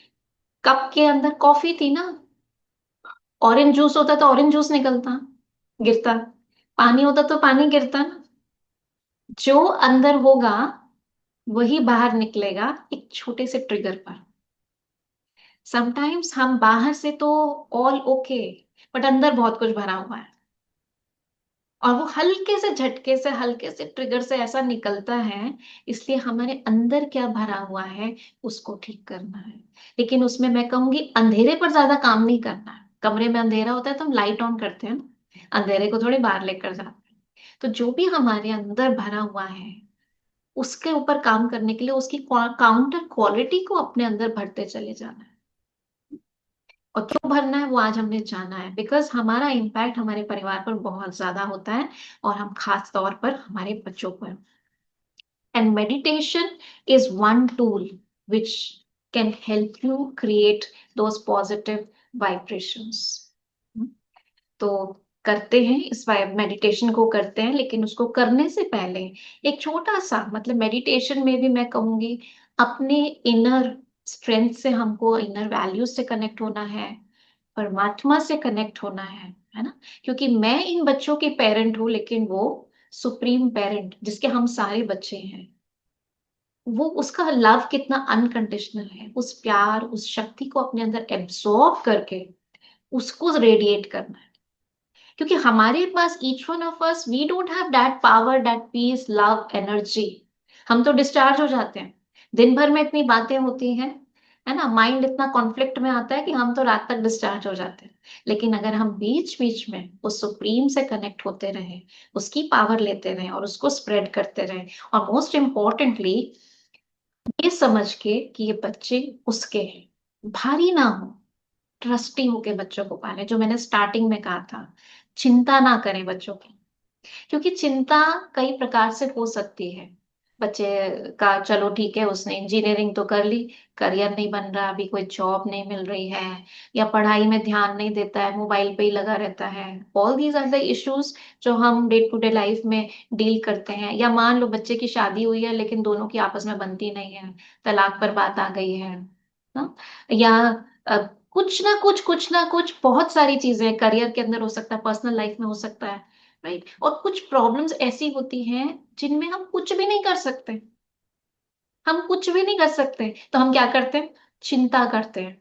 A: कप के अंदर कॉफी थी ना, ऑरेंज जूस होता तो ऑरेंज जूस निकलता, गिरता, पानी होता तो पानी गिरता ना। जो अंदर होगा वही बाहर निकलेगा, एक छोटे से ट्रिगर पर। समटाइम्स हम बाहर से तो ऑल ओके, बट अंदर बहुत कुछ भरा हुआ है, और वो हल्के से झटके से, हल्के से ट्रिगर से ऐसा निकलता है। इसलिए हमारे अंदर क्या भरा हुआ है उसको ठीक करना है। लेकिन उसमें मैं कहूंगी अंधेरे पर ज्यादा काम नहीं करना है। कमरे में अंधेरा होता है तो हम लाइट ऑन करते हैं ना, अंधेरे को थोड़ी बाहर लेकर जाते हैं। तो जो भी हमारे अंदर भरा हुआ है उसके ऊपर काम करने के लिए उसकी काउंटर क्वालिटी को अपने अंदर भरते चले जाना है। और क्यों भरना है वो आज हमने जाना है, बिकॉज हमारा इम्पैक्ट हमारे परिवार पर बहुत ज्यादा होता है, और हम खास तौर पर हमारे बच्चों पर। And meditation is one tool which can help you create those positive vibrations. तो करते हैं इस मेडिटेशन को करते हैं, लेकिन उसको करने से पहले एक छोटा सा, मतलब मेडिटेशन में भी मैं कहूंगी अपने इनर स्ट्रेंथ से, हमको इनर वैल्यूज से कनेक्ट होना है, परमात्मा से कनेक्ट होना है ना। क्योंकि मैं इन बच्चों की पेरेंट हूँ, लेकिन वो सुप्रीम पेरेंट जिसके हम सारे बच्चे हैं, वो उसका लव कितना अनकंडीशनल है, उस प्यार उस शक्ति को अपने अंदर एब्सॉर्ब करके उसको रेडिएट करना है। क्योंकि हमारे पास each one of us, we don't have that power, that peace, love, energy. हम तो डिस्चार्ज हो जाते हैं, दिन भर में इतनी बातें होती हैं, है ना, माइंड इतना कॉन्फ्लिक्ट में आता है कि हम तो रात तक डिस्चार्ज हो जाते हैं। लेकिन अगर हम बीच बीच में उस सुप्रीम से कनेक्ट होते रहे, उसकी पावर लेते रहे और उसको स्प्रेड करते रहे, और मोस्ट इम्पोर्टेंटली ये समझ के कि ये बच्चे उसके हैं, भारी ना हो, ट्रस्टी होके बच्चों को पाले, जो मैंने स्टार्टिंग में कहा था, चिंता ना करें बच्चों की। क्योंकि चिंता कई प्रकार से हो सकती है। बच्चे का, चलो ठीक है, उसने इंजीनियरिंग तो कर ली, करियर नहीं बन रहा, अभी कोई जॉब नहीं मिल रही है, या पढ़ाई में ध्यान नहीं देता है, मोबाइल पे ही लगा रहता है। All these are the issues जो हम डे टू डे लाइफ में डील करते हैं। या मान लो बच्चे की शादी हुई है लेकिन दोनों की आपस में बनती नहीं है, तलाक पर बात आ गई है ना। या अ, कुछ ना कुछ बहुत सारी चीजें करियर के अंदर हो सकता है, पर्सनल लाइफ में हो सकता है, राइट। और कुछ प्रॉब्लम्स ऐसी होती हैं जिनमें हम कुछ भी नहीं कर सकते, हम कुछ भी नहीं कर सकते, तो हम क्या करते हैं? चिंता करते हैं,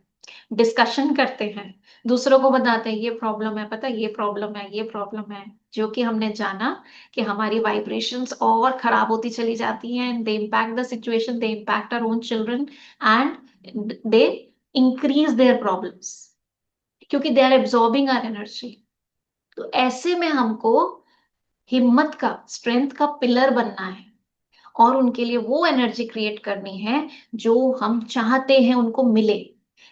A: डिस्कशन करते हैं, दूसरों को बताते हैं ये प्रॉब्लम है, पता है ये प्रॉब्लम है, ये प्रॉब्लम है। जो कि हमने जाना कि हमारी वाइब्रेशंस और खराब होती चली जाती हैं, they impact the situation, they impact our own children, and they increase their problems, क्योंकि they are absorbing our energy. तो ऐसे में हमको हिम्मत का, स्ट्रेंथ का पिलर बनना है, और उनके लिए वो एनर्जी क्रिएट करनी है जो हम चाहते हैं उनको मिले।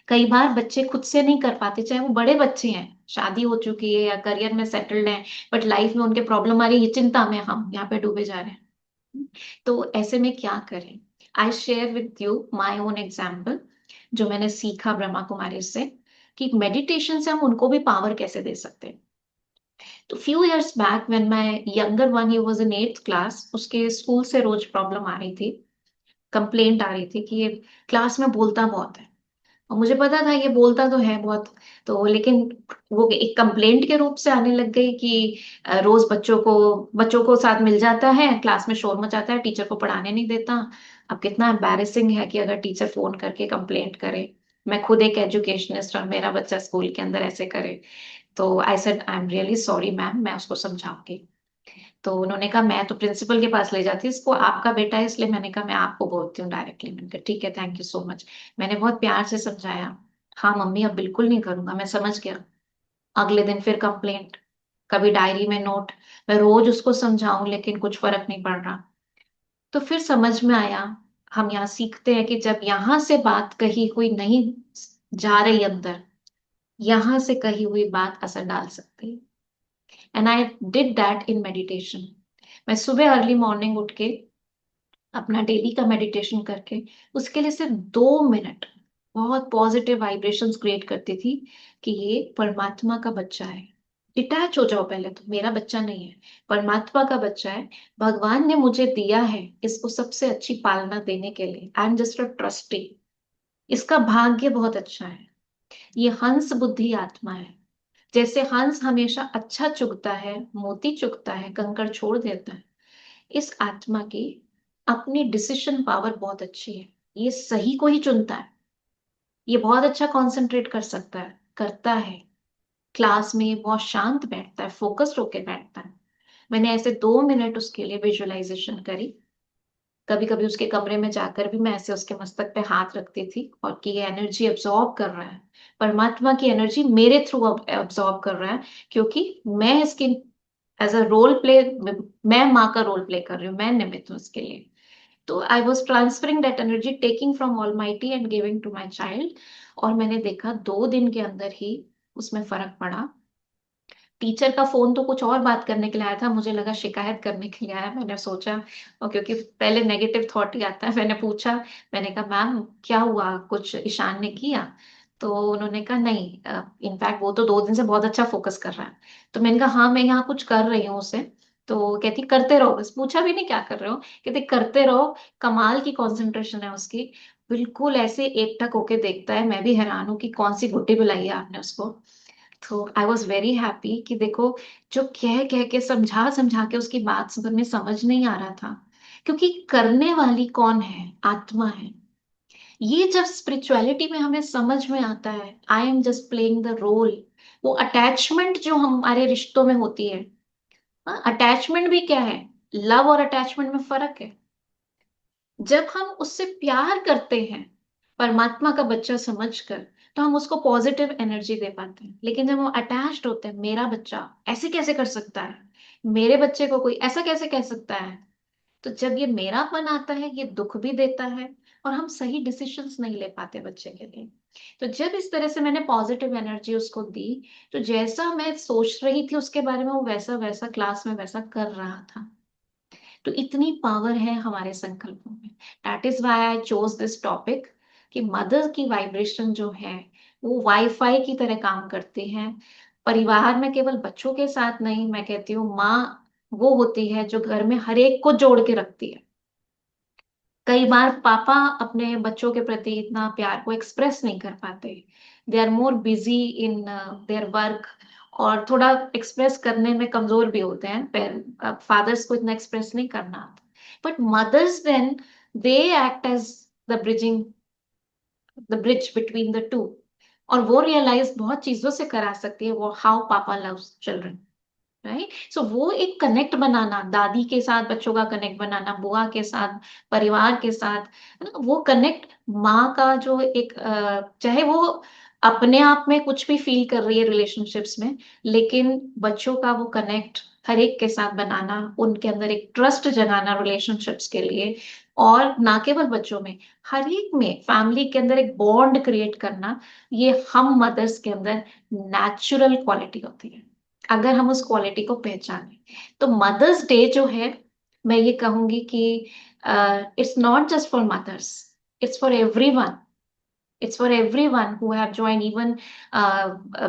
A: कई बार बच्चे खुद से नहीं कर पाते, चाहे वो बड़े बच्चे हैं, शादी हो चुकी है या करियर में सेटल्ड हैं, बट लाइफ में उनके प्रॉब्लम आ रही है, चिंता में हम यहाँ पे डूबे जा रहे हैं। तो ऐसे में क्या करें? I share with you my own example, जो मैंने सीखा ब्रह्मा कुमारी से, कि मेडिटेशन से हम उनको भी पावर कैसे दे सकते हैं। तो few years back when my younger one, he was in 8th class, उसके स्कूल से रोज प्रॉब्लम आ रही थी, कंप्लेंट आ रही थी कि ये क्लास में बोलता बहुत है। और मुझे पता था ये बोलता तो है बहुत, तो लेकिन वो एक कंप्लेंट के रूप से आने लग गई कि रोज बच्चों को साथ मिल जाता है, क्लास में शोर मचाता है, टीचर को पढ़ाने नहीं देता। अब कितना एम्बैरेसिंग है कि अगर टीचर फोन करके कंप्लेंट करे, मैं खुद एक एजुकेशनिस्ट और मेरा बच्चा स्कूल के अंदर ऐसे करे। तो I said I am really sorry ma'am, मैं उसको समझाऊंगी। तो उन्होंने कहा मैं तो प्रिंसिपल के पास ले जाती इसको, आपका बेटा है इसलिए मैंने कहा मैं आपको बोलती हूँ डायरेक्टली। मैंने कहा ठीक है, थैंक यू सो मच। मैंने बहुत प्यार से समझाया। हाँ मम्मी अब बिल्कुल नहीं करूंगा, मैं समझ गया। अगले दिन फिर कंप्लेंट, कभी डायरी में नोट। मैं रोज उसको समझाऊं लेकिन कुछ फर्क नहीं पड़ रहा। तो फिर समझ में आया, हम यहाँ सीखते हैं कि जब यहाँ से बात कही हुई नहीं जा रही अंदर, यहाँ से कही हुई बात असर डाल सकती है। And I did that in meditation. मैं सुबह अर्ली मॉर्निंग उठ के अपना डेली का मेडिटेशन करके उसके लिए सिर्फ 2 मिनट बहुत पॉजिटिव वाइब्रेशंस क्रिएट करती थी कि ये परमात्मा का बच्चा है। डिटैच हो जाओ पहले, तो मेरा बच्चा नहीं है, परमात्मा का बच्चा है। भगवान ने मुझे दिया है इसको सबसे अच्छी पालना देने के लिए। आई एम जस्ट अ ट्रस्टी। इसका भाग्य बहुत अच्छा है। ये हंस बुद्धि आत्मा है। जैसे हंस हमेशा अच्छा चुगता है, मोती चुगता है, कंकड़ छोड़ देता है, इस आत्मा की अपनी डिसीजन पावर बहुत अच्छी है। ये सही को ही चुनता है। ये बहुत अच्छा कंसंट्रेट कर सकता है, करता है। क्लास में बहुत शांत बैठता है, फोकस्ड होके बैठता है। मैंने ऐसे 2 मिनट उसके लिए विजुअलाइजेशन करी। कभी कभी उसके कमरे में जाकर भी मैं ऐसे उसके मस्तक पे हाथ रखती थी, और कि ये एनर्जी अब्सॉर्ब कर रहा है, परमात्मा की एनर्जी मेरे थ्रू अब्सॉर्ब कर रहा है। क्योंकि मैं इसकी एज अ रोल प्ले, मैं माँ का रोल प्ले कर रही हूँ, मैं निमित्त हूँ इसके लिए। तो I was transferring that energy, taking from Almighty and giving to my child. और मैंने देखा 2 दिन के अंदर ही उसमें फर्क पड़ा। टीचर का फोन तो कुछ और बात करने के लिए आया था, मुझे लगा शिकायत करने के लिए आया। मैंने सोचा, और क्योंकि पहले नेगेटिव थॉट ही आता है, मैंने पूछा, मैंने कहा मैम क्या हुआ, कुछ ईशान ने किया? तो उन्होंने कहा नहीं, इनफैक्ट वो तो 2 दिन से बहुत अच्छा फोकस कर रहा है। तो मैंने कहा हाँ मैं यहाँ कुछ कर रही हूँ उसे। तो कहती करते रहो, बस पूछा भी नहीं क्या कर रहे हो, कहती करते रहो। कमाल की कंसंट्रेशन है उसकी, बिल्कुल ऐसे एकटक होके देखता है। मैं भी हैरान हूँ कि कौन सी गुड्डी बुलाई है आपने उसको। तो आई वॉज वेरी हैप्पी कि देखो, जो कह कह के समझा समझा के उसकी बात में समझ नहीं आ रहा था। क्योंकि करने वाली कौन है? आत्मा है। ये जब स्पिरिचुअलिटी में हमें समझ में आता है, I am just playing the role. वो अटैचमेंट जो हमारे रिश्तों में होती है, अटैचमेंट भी क्या है, लव और अटैचमेंट में फर्क है। जब हम उससे प्यार करते हैं परमात्मा का बच्चा समझकर, तो हम उसको पॉजिटिव एनर्जी दे पाते हैं। लेकिन जब हम अटैच्ड होते हैं, मेरा बच्चा ऐसे कैसे कर सकता है, मेरे बच्चे को कोई ऐसा कैसे कह सकता है, तो जब ये मेरापन आता है, ये दुख भी देता है। और हम सही डिसीजंस नहीं ले पाते बच्चे के लिए। तो जब इस तरह से मैंने पॉजिटिव एनर्जी उसको दी, तो जैसा मैं सोच रही थी उसके बारे में, वो वैसा वैसा क्लास में वैसा कर रहा था। तो इतनी पावर है हमारे संकल्पों में। That is why I chose this topic, कि मदर की वाइब्रेशन जो है वो वाईफाई की तरह काम करती है। परिवार में केवल बच्चों के साथ नहीं, मैं कहती हूँ माँ वो होती है जो घर में हर एक को जोड़ के रखती है। कई बार पापा अपने बच्चों के प्रति इतना प्यार को एक्सप्रेस नहीं कर पाते। They are more busy in their work, और थोड़ा एक्सप्रेस करने में कमजोर भी होते हैं। फादर्स को इतना एक्सप्रेस नहीं करना आता, but mothers then they act as the bridging, the bridge between the two. और वो रियलाइज बहुत चीजों से करा सकती है, वो हाउ पापा लव्स चिल्ड्रन, राइट। सो वो एक कनेक्ट बनाना, दादी के साथ बच्चों का कनेक्ट बनाना, बुआ के साथ, परिवार के साथ, है ना, वो कनेक्ट। माँ का जो एक चाहे वो अपने आप में कुछ भी फील कर रही है रिलेशनशिप्स में, लेकिन बच्चों का वो कनेक्ट हर एक के साथ बनाना, उनके अंदर एक ट्रस्ट जगाना रिलेशनशिप्स के लिए। और ना केवल बच्चों में, हर एक में, फैमिली के अंदर एक बॉन्ड क्रिएट करना, ये हम मदर्स के अंदर नेचुरल क्वालिटी होती है, अगर हम उस क्वालिटी को पहचाने। तो मदर्स डे जो है, मैं ये कहूंगी कि it's not just for mothers, it's for everyone. It's for everyone who have join, even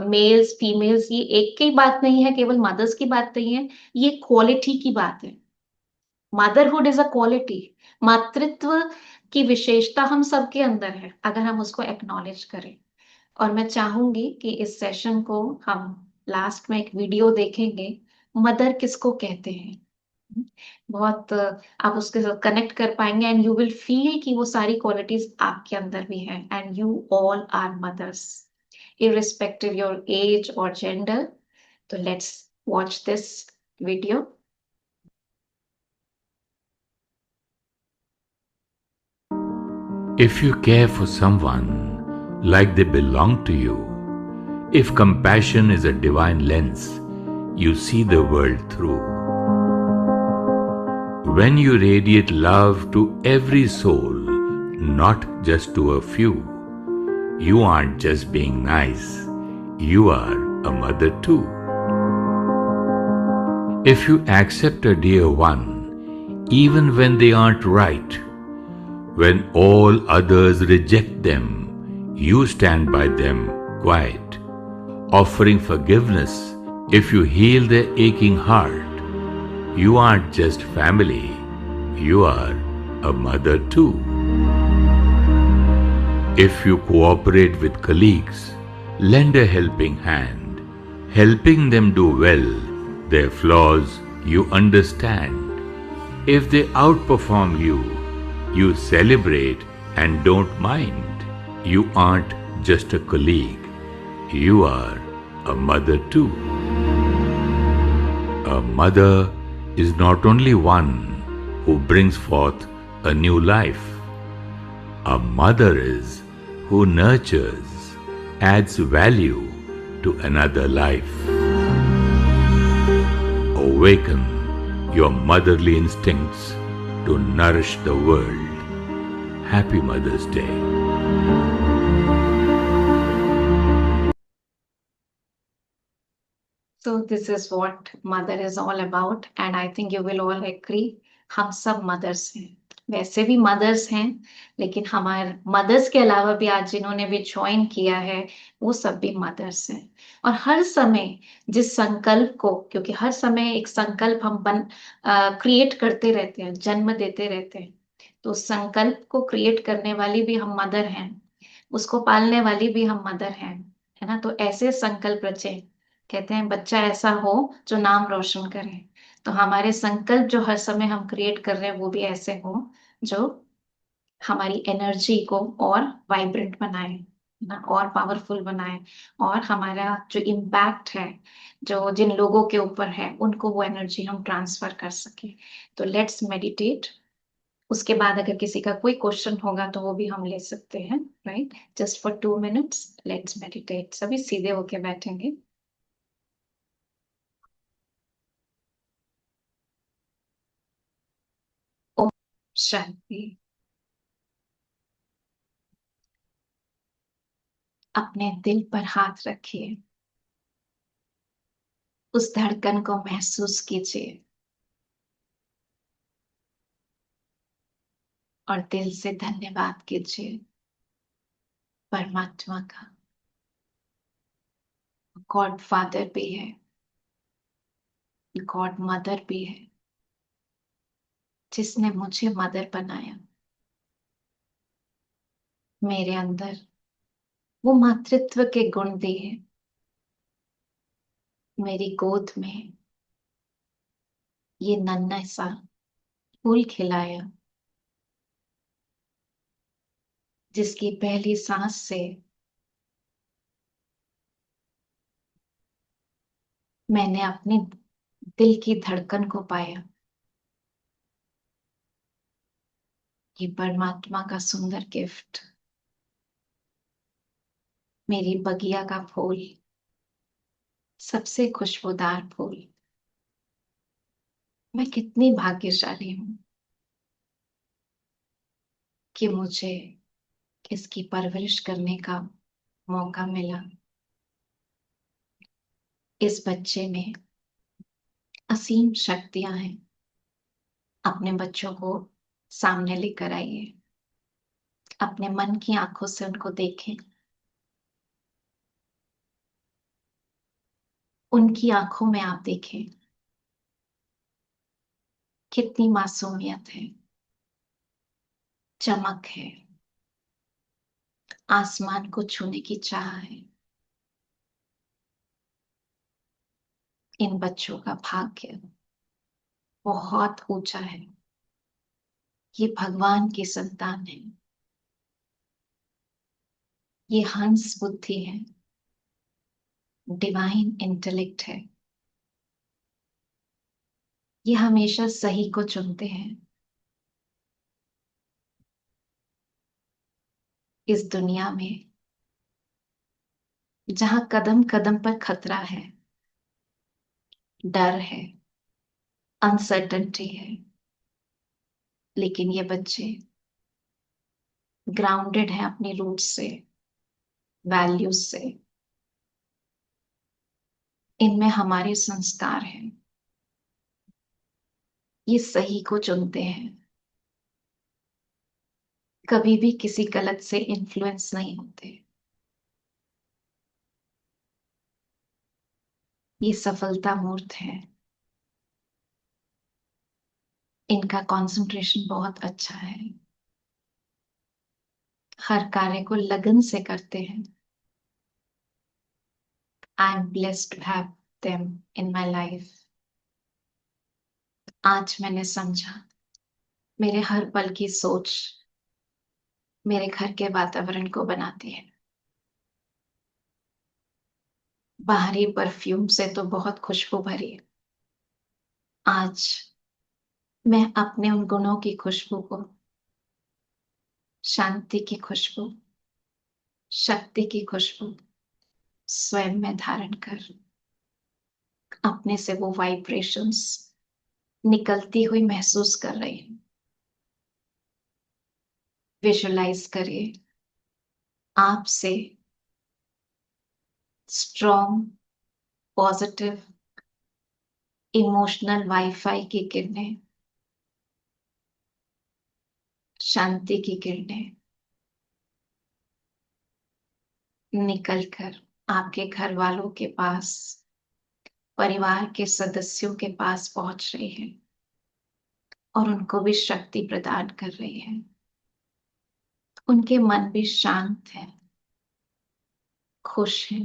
A: males females. ये एक की बात नहीं है, केवल मदर्स की बात नहीं है, ये क्वालिटी की बात है। Motherhood is a quality. मातृत्व की विशेषता हम सबके अंदर है, अगर हम उसको एक्नॉलेज करें। और मैं चाहूंगी कि इस सेशन को हम लास्ट में एक वीडियो देखेंगे, मदर किसको कहते हैं। बहुत आप उसके साथ कनेक्ट कर पाएंगे, एंड यू विल फील कि वो सारी क्वालिटीज आपके अंदर भी हैं, and you all are mothers, irrespective your age or gender. तो let's watch this video.
C: If you care for someone like they belong to you, if compassion is a divine lens you see the world through, when you radiate love to every soul, not just to a few, you aren't just being nice, you are a mother too. If you accept a dear one, even when they aren't right, when all others reject them, you stand by them quiet, offering forgiveness. If you heal their aching heart, you aren't just family, you are a mother too. If you cooperate with colleagues, lend a helping hand, helping them do well, their flaws you understand. If they outperform you, you celebrate and don't mind. You aren't just a colleague, you are a mother too. A mother is not only one who brings forth a new life. A mother is who nurtures, adds value to another life. Awaken your motherly instincts to nourish the world. Happy Mother's Day.
A: So this is what mother is all about, and I think you will all agree, हम सब मदर्स हैं। वैसे भी मदर्स हैं, लेकिन हमारे मदर्स के अलावा भी आज जिन्होंने भी ज्वाइन किया है, वो सब भी मदर्स हैं। और हर समय जिस संकल्प को, क्योंकि हर समय एक संकल्प हम क्रिएट करते रहते हैं, जन्म देते रहते हैं, तो उस संकल्प को क्रिएट करने वाली भी हम मदर हैं, उसको पालने वाली भी हम मदर हैं, है ना। तो ऐसे संकल्प रचे, कहते हैं बच्चा ऐसा हो जो नाम रोशन करे। तो हमारे संकल्प जो हर समय हम क्रिएट कर रहे हैं वो भी ऐसे हो जो हमारी एनर्जी को और वाइब्रेंट बनाए ना, और पावरफुल बनाए, और हमारा जो इम्पैक्ट है जो जिन लोगों के ऊपर है उनको वो एनर्जी हम ट्रांसफर कर सके। तो लेट्स मेडिटेट। उसके बाद अगर किसी का कोई क्वेश्चन होगा तो वो भी हम ले सकते हैं, right. Just for 2 minutes let's meditate. सभी सीधे होके बैठेंगे। ओम शांति। अपने दिल पर हाथ रखिए, उस धड़कन को महसूस कीजिए और दिल से धन्यवाद कीजिए परमात्मा का। गॉड फादर भी है, गॉड मदर भी है, जिसने मुझे मदर बनाया। मेरे अंदर वो मातृत्व के गुण दिए, मेरी गोद में ये नन्हा सा फूल खिलाया, जिसकी पहली सांस से मैंने अपने दिल की धड़कन को पाया। ये परमात्मा का सुंदर गिफ्ट, मेरी बगिया का फूल, सबसे खुशबूदार फूल। मैं कितनी भाग्यशाली हूं कि मुझे इसकी परवरिश करने का मौका मिला। इस बच्चे में असीम शक्तियां हैं। अपने बच्चों को सामने लेकर आइए, अपने मन की आंखों से उनको देखें। उनकी आंखों में आप देखें कितनी मासूमियत है, चमक है, आसमान को छूने की चाह है। इन बच्चों का भाग्य बहुत ऊंचा है। ये भगवान की संतान है, ये हंस बुद्धि है, डिवाइन इंटेलेक्ट है। ये हमेशा सही को चुनते हैं। इस दुनिया में जहां कदम कदम पर खतरा है, डर है, अनसर्टेनिटी है, लेकिन ये बच्चे ग्राउंडेड हैं अपनी रूट्स से, वैल्यूज से। इनमें हमारे संस्कार हैं, ये सही को चुनते हैं, कभी भी किसी गलत से इन्फ्लुएंस नहीं होते। ये सफलता मूर्त है, इनका कंसंट्रेशन बहुत अच्छा है, हर कार्य को लगन से करते हैं। I am blessed to have them in my life. आज मैंने समझा, मेरे हर पल की सोच मेरे घर के वातावरण को बनाती है। बाहरी परफ्यूम से तो बहुत खुशबू भरी है, आज मैं अपने उन गुणों की खुशबू को, शांति की खुशबू, शक्ति की खुशबू स्वयं में धारण कर अपने से वो वाइब्रेशंस निकलती हुई महसूस कर रही हूं। विजुअलाइज करिए आपसे स्ट्रॉन्ग, पॉजिटिव, इमोशनल वाईफाई की किरणें, शांति की किरणें निकलकर आपके घर वालों के पास, परिवार के सदस्यों के पास पहुंच रही है और उनको भी शक्ति प्रदान कर रही है। उनके मन भी शांत है, खुश है।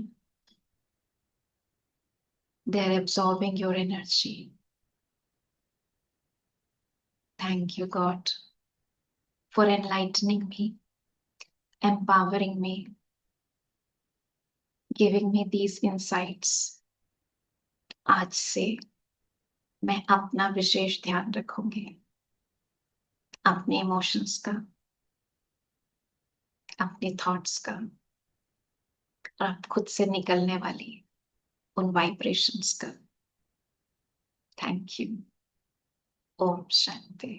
A: They are absorbing your energy. Thank you, God, for enlightening me, empowering me, giving me these insights. आज से मैं अपना विशेष ध्यान रखूंगी, अपने इमोशंस का, अपने थॉट्स का और अब खुद से निकलने वाली उन वाइब्रेशंस का। Thank you. Om Shanti.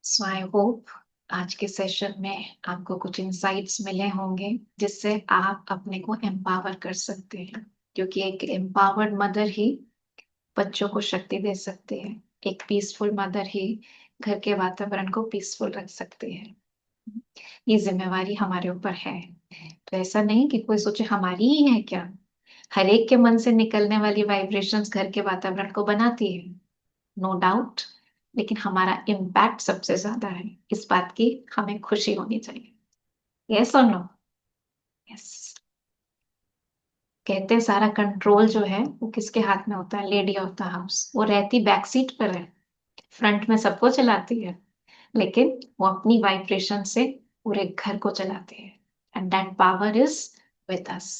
A: So I hope आज के सेशन में आपको कुछ इंसाइट्स मिले होंगे जिससे आप अपने को एम्पावर कर सकते हैं, क्योंकि एक एम्पावर्ड मदर ही बच्चों को शक्ति दे सकती है। एक पीसफुल मदर ही घर के वातावरण को पीसफुल रख सकती है। ये जिम्मेवारी हमारे ऊपर है। तो ऐसा नहीं कि कोई सोचे हमारी ही है क्या, हर एक के मन से निकलने वाली वाइब्रेशंस घर के वातावरण को बनाती है, नो डाउट, लेकिन हमारा इम्पैक्ट सबसे ज्यादा है। इस बात की हमें खुशी होनी चाहिए। यस और नो? यस। कहते हैं सारा कंट्रोल जो है वो किसके हाथ में होता है? Lady of the house. वो रहती बैक सीट पर है, फ्रंट में सबको चलाती है, लेकिन वो अपनी वाइब्रेशन से पूरे घर को चलाती है। And that power is with us.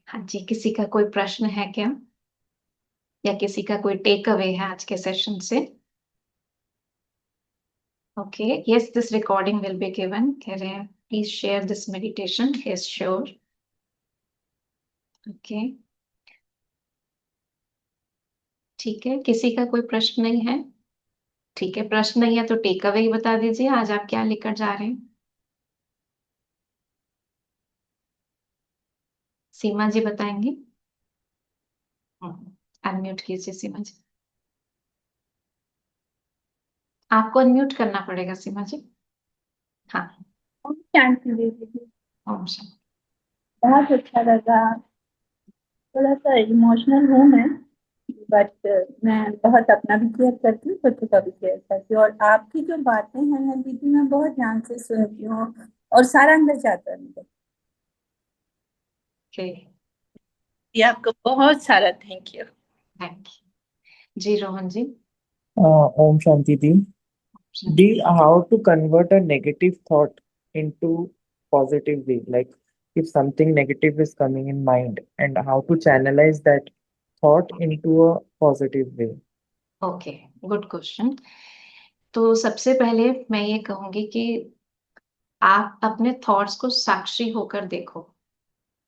A: हाँ जी, किसी का कोई प्रश्न है क्या, या किसी का कोई टेक अवे है आज के सेशन से? Okay, yes, this recording will be given. कह रहे हैं please share this meditation. Yes, sure. Okay, ठीक है, किसी का कोई प्रश्न नहीं है? ठीक है, प्रश्न नहीं है तो टेक अवे ही बता दीजिए, आज आप क्या लेकर जा रहे हैं? सीमा जी बताएंगे। अनम्यूट कीजिए सीमा जी। आपको अनम्यूट करना पड़ेगा सीमा जी। हाँ।
D: शांति दीदी,
A: ओम शांति।
D: बहुत अच्छा लगा। थोड़ा सा इमोशनल हूँ मैं, बट मैं बहुत अपना भी केयर करती हूँ, बच्चों का भी केयर करती हूँ। और आपकी जो बातें हैं ना दीदी, मैं बहुत ध्यान से सुनती हूँ और सारा अंदर जाता है मुझे।
A: ओके,
D: ये आपको बहुत सारा thank you.
A: Thank you ji. Rohan ji.
E: Om Shanti Di.
A: Shanti.
E: Di, how to convert a negative thought into positive way? Like if something negative is coming in mind, and how to channelize that thought into a positive way.
A: Okay, good question. तो सबसे पहले मैं ये कहूंगी कि आप अपने थॉट्स को साक्षी होकर देखो,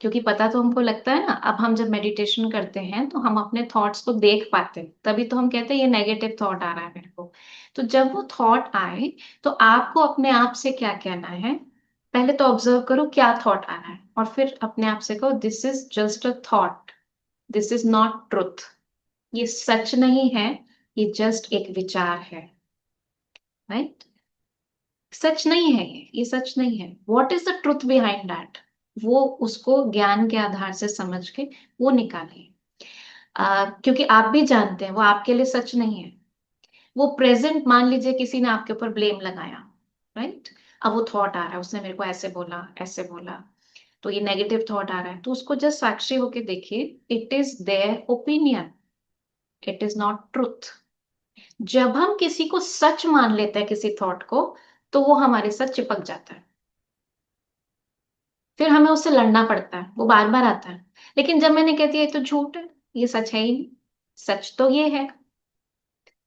A: क्योंकि पता तो हमको लगता है ना, अब हम जब मेडिटेशन करते हैं तो हम अपने थॉट्स को देख पाते हैं, तभी तो हम कहते हैं ये नेगेटिव थॉट आ रहा है मेरे को। तो जब वो थॉट आए तो आपको अपने आप से क्या कहना है, पहले तो ऑब्जर्व करो क्या थॉट आ रहा है, और फिर अपने आप से कहो this is just a thought, this is not truth. ये सच नहीं है, ये जस्ट एक विचार है, राइट? सच नहीं है, ये सच नहीं है। What is the truth behind that, वो उसको ज्ञान के आधार से समझ के वो निकालिए। क्योंकि आप भी जानते हैं वो आपके लिए सच नहीं है। वो प्रेजेंट, मान लीजिए किसी ने आपके ऊपर ब्लेम लगाया, राइट? अब वो थॉट आ रहा है, उसने मेरे को ऐसे बोला ऐसे बोला, तो ये नेगेटिव थॉट आ रहा है, तो उसको जस्ट साक्षी होके देखिए, it is their opinion, it is not truth. जब हम किसी को सच मान लेते हैं किसी थॉट को, तो वो हमारे साथ चिपक जाता है, फिर हमें उससे लड़ना पड़ता है, वो बार बार आता है। लेकिन जब मैंने कह दिया ये तो झूठ है, ये सच है ही नहीं, सच तो ये है,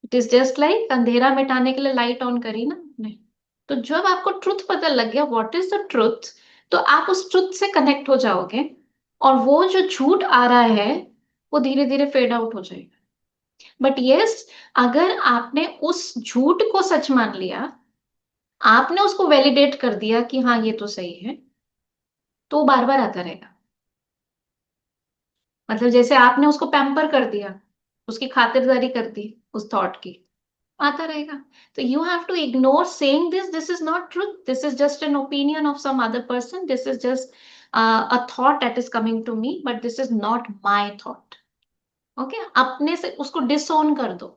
A: इट इज जस्ट लाइक अंधेरा मिटाने के लिए लाइट ऑन करी ना आपने। तो जब आपको ट्रुथ पता लग गया, व्हाट इज द ट्रुथ, तो आप उस ट्रुथ से कनेक्ट हो जाओगे, और वो जो झूठ आ रहा है वो धीरे धीरे फेड आउट हो जाएगा। बट यस, अगर आपने उस झूठ को सच मान लिया, आपने उसको वैलिडेट कर दिया कि हाँ ये तो सही है, तो वो बार बार आता रहेगा। मतलब जैसे आपने उसको पैम्पर कर दिया, उसकी खातिरदारी कर दी उस थॉट की, आता रहेगा। तो you have to ignore saying this, this is not truth, this is just an opinion of some other person, this is just a thought that is coming to me, but this is not my thought. Okay, अपने से उसको डिसोन कर दो,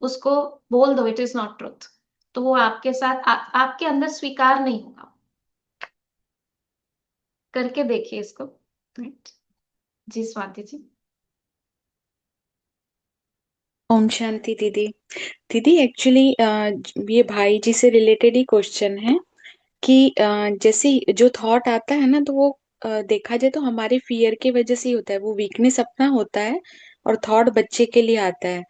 A: उसको बोल दो इट इज नॉट ट्रूथ, तो वो आपके साथ आपके अंदर स्वीकार नहीं होगा। करके देखिए इसको, राइट? जी स्वाति जी।
F: ओम शांति दीदी। दीदी एक्चुअली ये भाई जी से रिलेटेड ही क्वेश्चन है कि जैसे जो थॉट आता है ना, तो वो देखा जाए तो हमारे फियर की वजह से ही होता है, वो वीकनेस अपना होता है, और थॉट बच्चे के लिए आता है।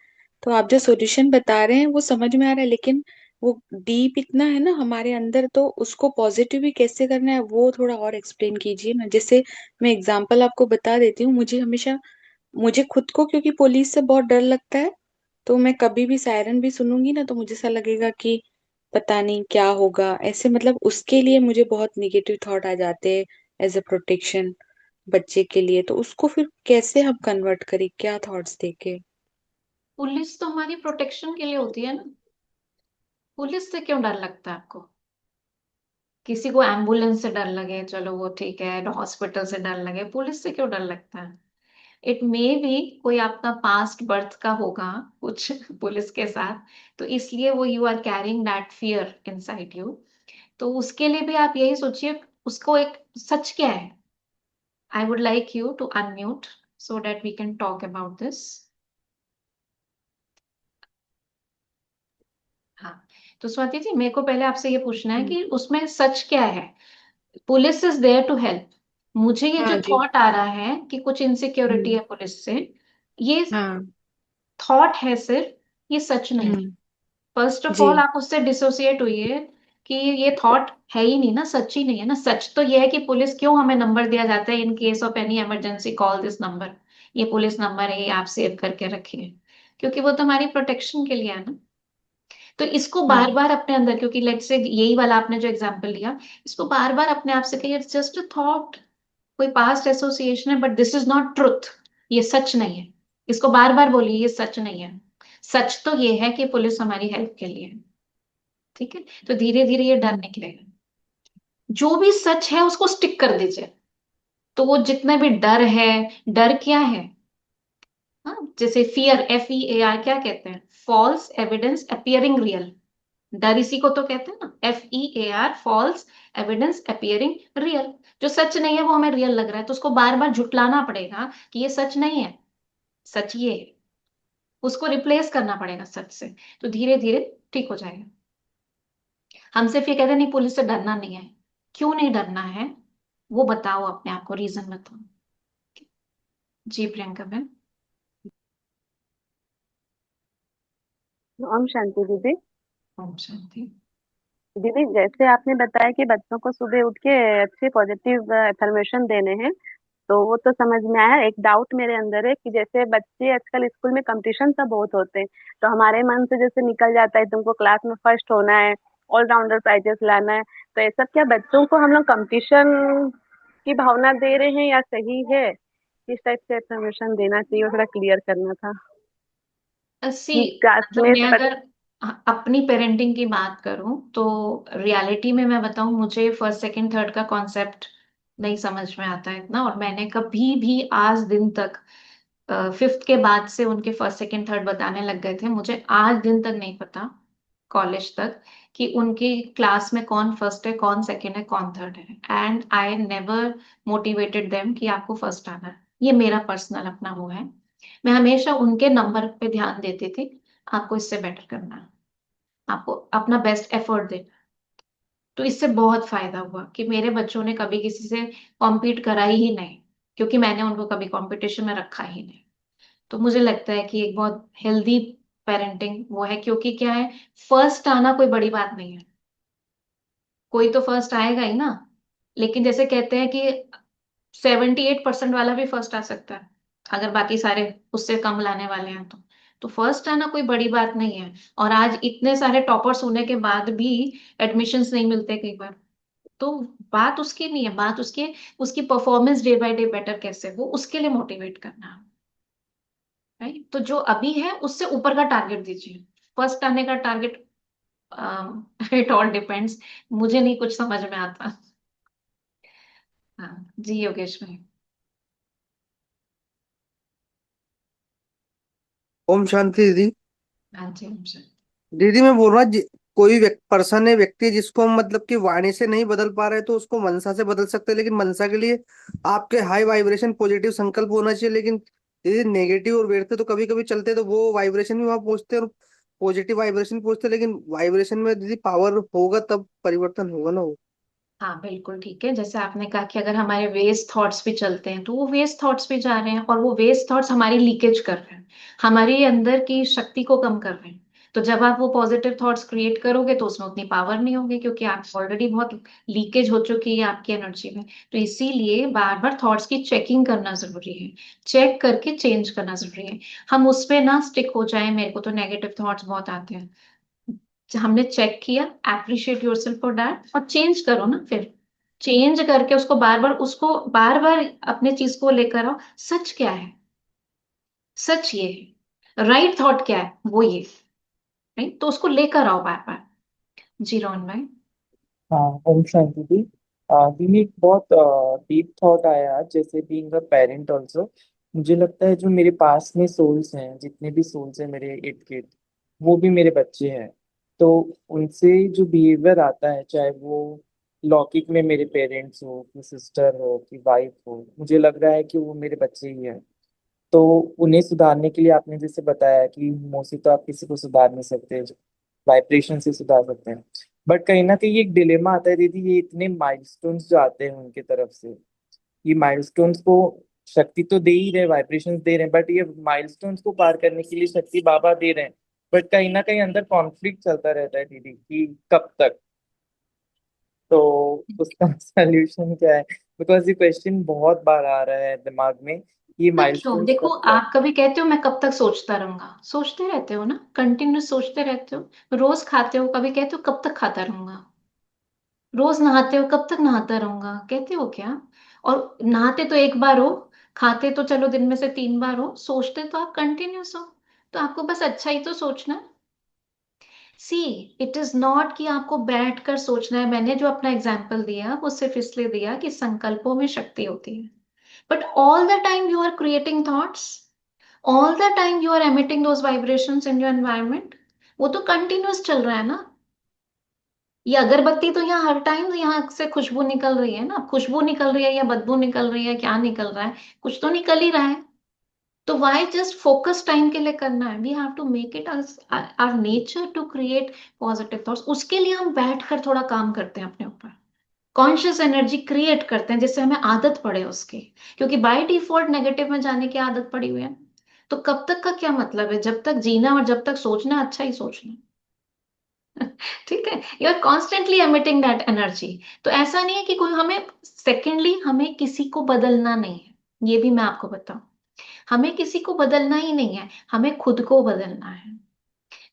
F: तो आप जो सॉल्यूशन बता रहे हैं वो समझ में आ रहा है, लेकिन वो डीप इतना है ना हमारे अंदर, तो उसको पॉजिटिव भी कैसे करना है वो थोड़ा और एक्सप्लेन कीजिए ना। जैसे मैं एग्जांपल आपको बता देती हूँ, मुझे खुद को, क्योंकि पुलिस से बहुत डर लगता है, तो मैं कभी भी सायरन भी सुनूंगी ना तो मुझे ऐसा लगेगा कि पता नहीं क्या होगा, ऐसे मतलब उसके लिए मुझे बहुत निगेटिव थॉट आ जाते हैं एज अ प्रोटेक्शन बच्चे के लिए। तो उसको फिर कैसे हम कन्वर्ट करें, क्या थॉट्स देके?
A: पुलिस तो हमारी प्रोटेक्शन के लिए होती है ना, पुलिस से क्यों डर लगता है आपको? किसी को एम्बुलेंस से डर लगे, चलो वो ठीक है, हॉस्पिटल से डर लगे, पुलिस से क्यों डर लगता है? इट मे बी कोई आपका पास्ट बर्थ का होगा कुछ पुलिस के साथ, तो इसलिए वो you are carrying that fear inside you. तो उसके लिए भी आप यही सोचिए, उसको एक सच क्या है। I would like you to unmute so that we can talk about this. हाँ, तो स्वाति जी मेरे को पहले आपसे ये पूछना है
F: हम्म।
A: कि उसमें सच क्या है। Police is there to help. मुझे ये जो
F: हाँ जी।
A: थॉट आ रहा है कि कुछ इनसिक्योरिटी
F: हम्म।
A: है पुलिस से, ये
F: हाँ।
A: थॉट है सिर्फ, ये सच नहीं है।
F: हम्म।
A: फर्स्ट ऑफ
F: जी।
A: ऑल आप उससे डिसोसिएट हुई कि ये थॉट है ही नहीं ना, सच ही नहीं है ना। सच तो ये है कि पुलिस क्यों हमें नंबर दिया जाता है, in case of any emergency call this number, ये पुलिस नंबर है, ये आप सेव करके रखिए, क्योंकि वो तो हमारी प्रोटेक्शन के लिए है ना। तो इसको बार
F: हाँ।
A: बार अपने अंदर, क्योंकि लेट से यही वाला आपने जो एग्जांपल लिया, इसको बार बार अपने आप से कहिए इट्स जस्ट अ थॉट, कोई पास्ट एसोसिएशन है, but this is not truth, ये सच नहीं है। इसको बार बार बोलिए ये सच नहीं है। सच तो ये है कि पुलिस हमारी हेल्प के लिए है, ठीक है? तो धीरे धीरे ये डर
F: हम्म।
A: निकलेगा। जो भी सच है उसको स्टिक कर दीजिए। तो वो जितने भी डर है, डर क्या है? हाँ, जैसे फियर, FEAR क्या कहते हैं? False evidence appearing real. डर इसी को तो कहते हैं ना, FEAR, false evidence appearing real. जो सच नहीं है वो हमें रियल लग रहा है, तो उसको बार बार झुटलाना पड़ेगा कि ये सच नहीं है, सच ये है। उसको रिप्लेस करना पड़ेगा सच से, तो धीरे धीरे ठीक हो जाएगा। हम सिर्फ ये कहते हैं नहीं पुलिस से डरना नहीं है। क्यों नहीं डरना है, वो बताओ, अपने आप को रीजन बताओ। जी प्रियंका मैम।
G: ओम शांति दीदी।
A: ओम शांति।
G: दीदी जैसे आपने बताया कि बच्चों को सुबह उठ के अच्छे पॉजिटिव अफर्मेशन देने हैं, तो वो तो समझ में आया। एक डाउट मेरे अंदर है कि जैसे बच्चे आजकल स्कूल में कंपटीशन सब बहुत होते हैं, तो हमारे मन से जैसे निकल जाता है तुमको क्लास में फर्स्ट होना है, ऑलराउंडर प्राइजेस लाना है, तो ये सब क्या बच्चों को हम लोग कंपटीशन की भावना दे रहे हैं या सही है? किस टाइप से अफर्मेशन देना चाहिए वो थोड़ा क्लियर करना था
A: सी
G: कि क्लास
A: मतलब
G: में
A: मैं अगर अपनी पेरेंटिंग की बात करूं तो रियलिटी में मैं बताऊं, मुझे फर्स्ट सेकंड थर्ड का कॉन्सेप्ट नहीं समझ में आता है इतना, और मैंने कभी भी आज दिन तक फिफ्थ के बाद से उनके फर्स्ट सेकंड थर्ड बताने लग गए थे, मुझे आज दिन तक नहीं पता कॉलेज तक कि उनकी क्लास में कौन फर्स्ट है, कौन सेकंड है, कौन थर्ड है। And I never motivated them कि आपको फर्स्ट आना है। ये मेरा पर्सनल अपना वो है। मैं हमेशा उनके नंबर पे ध्यान देती थी, आपको इससे बेटर करना है, आपको अपना बेस्ट एफर्ट देना। तो इससे बहुत फायदा हुआ कि मेरे बच्चों ने कभी किसी से कॉम्पीट कराई ही नहीं, क्योंकि मैंने उनको कभी कंपटीशन में रखा ही नहीं। तो मुझे लगता है कि एक बहुत हेल्दी पेरेंटिंग वो है, क्योंकि क्या है, फर्स्ट आना कोई बड़ी बात नहीं है, कोई तो फर्स्ट आएगा ही ना। लेकिन जैसे कहते हैं कि 78% वाला भी फर्स्ट आ सकता है, अगर बाकी सारे उससे कम लाने वाले हैं तो फर्स्ट आना कोई बड़ी बात नहीं है। और आज इतने सारे टॉपर्स होने के बाद भी एडमिशन्स नहीं मिलते कई बार। तो बात उसकी नहीं है, बात उसके उसकी performance day by day better कैसे हो, उसके लिए मोटिवेट करना है। राइट, तो जो अभी है उससे ऊपर का टारगेट दीजिए। फर्स्ट आने का टारगेट, इट ऑल डिपेंड्स, मुझे नहीं कुछ समझ में आता। हाँ जी योगेश भाई।
H: ओम शांति दीदी।
A: हाँ जी हम सर।
H: दीदी मैं बोल रहा कोई पर्सन है, व्यक्ति है, जिसको हम मतलब कि वाणी से नहीं बदल पा रहे तो उसको मनसा से बदल सकते हैं, लेकिन मनसा के लिए आपके हाई वाइब्रेशन पॉजिटिव संकल्प होना चाहिए। लेकिन दीदी नेगेटिव और व्यर्थ तो कभी कभी चलते, तो वो वाइब्रेशन भी वहां पहुंचते हैं और पॉजिटिव वाइब्रेशन पहुंचते हैं, लेकिन वाइब्रेशन में दीदी पावर होगा तब परिवर्तन होगा ना वो।
A: हाँ बिल्कुल ठीक है, जैसे आपने कहा कि अगर हमारे वेस्ट थॉट्स भी चलते हैं तो वो वेस्ट थॉट्स भी जा रहे हैं, और वो वेस्ट थॉट्स हमारी लीकेज कर रहे हैं, हमारी अंदर की शक्ति को कम कर रहे हैं। तो जब आप वो पॉजिटिव थॉट्स क्रिएट करोगे तो उसमें उतनी पावर नहीं होगी, क्योंकि आप ऑलरेडी बहुत लीकेज हो चुकी है आपकी एनर्जी में। तो इसीलिए बार बार थॉट्स की चेकिंग करना जरूरी है, चेक करके चेंज करना जरूरी है। हम उस पे ना स्टिक हो जाए, मेरे को तो नेगेटिव थॉट्स बहुत आते हैं, हमने चेक किया, अप्रिशिएट योरसेल्फ फॉर दैट और चेंज करो ना। फिर चेंज करके उसको बार बार अपने चीज को लेकर आओ, सच क्या है, सच ये है, राइट थॉट क्या है, वो ये, राइट, तो उसको लेकर आओ बार बार। जी रोहन भाई।
E: हाँ, ओम शांति जी। दीदी एक बहुत डीप थॉट आया आज, जैसे बीइंग अ पेरेंट ऑल्सो। मुझे लगता है जो मेरे पास में सोल्स हैं, जितने भी सोल्स हैं मेरे इर्द गिर्द, वो भी मेरे बच्चे हैं। तो उनसे जो बिहेवियर आता है, चाहे वो लौकिक में मेरे पेरेंट्स हो, कि सिस्टर हो, कि वाइफ हो, मुझे लग रहा है कि वो मेरे बच्चे ही हैं। तो उन्हें सुधारने के लिए आपने जैसे बताया कि मुंह से तो आप किसी को सुधार नहीं सकते, वाइब्रेशन से सुधार सकते हैं। बट कहीं ना कहीं एक डिलेमा आता है दीदी, ये इतने माइलस्टोन्स जो आते हैं उनके तरफ से, ये माइलस्टोन्स को शक्ति तो दे ही रहे, वाइब्रेशंस दे रहे हैं, बट ये माइलस्टोन्स को पार करने के लिए शक्ति बाबा दे रहे हैं। बट कहीं ना कहीं अंदर कॉन्फ्लिक्ट चलता रहता है दीदी कि कब तक। तो उसका सोल्यूशन क्या है? बिकॉज ये क्वेश्चन बहुत बार आ रहा है दिमाग में, ये
A: ना क्यों,
E: माइलस्टोन्स
A: देखो
E: कब तक।
A: आप कभी कहते हो मैं कब तक सोचता रहूंगा, सोचते रहते हो ना, कंटिन्यूस सोचते रहते हो। रोज खाते हो, कभी कहते हो कब तक खाता रहूंगा। रोज नहाते हो, कब तक नहाता रहूंगा कहते हो क्या। और नहाते तो एक बार हो, खाते तो चलो दिन में से 3 बार हो, सोचते तो आप कंटिन्यूस हो। तो आपको बस अच्छा ही तो सोचना है। सी, इट इज नॉट कि आपको बैठ कर सोचना है। मैंने जो अपना एग्जाम्पल दिया वो सिर्फ इसलिए दिया कि संकल्पों में शक्ति होती है, but all the time you are creating thoughts, all the time you are emitting those vibrations in your environment. वो तो कंटिन्यूस चल रहा है ना। ये अगरबत्ती तो यहाँ हर टाइम यहाँ से खुशबू निकल रही है ना, खुशबू निकल रही है या बदबू निकल रही है, क्या निकल रहा है, कुछ तो निकल ही रहा है। तो वाई जस्ट फोकस टाइम के लिए करना है, we have to make it our nature to create positive thoughts. उसके लिए हम बैठ कर थोड़ा काम करते हैं अपने ऊपर, कॉन्शियस एनर्जी क्रिएट करते हैं जिससे हमें आदत पड़े उसकी, क्योंकि बाय डिफॉल्ट नेगेटिव में जाने की आदत पड़ी हुई है। तो कब तक का क्या मतलब है? जब तक जीना और जब तक सोचना, अच्छा ही सोचना। ठीक है, you are constantly emitting that energy. तो ऐसा नहीं है कि कोई हमें, सेकेंडली हमें किसी को बदलना नहीं है, ये भी मैं आपको बताऊं। हमें किसी को बदलना ही नहीं है, हमें खुद को बदलना है,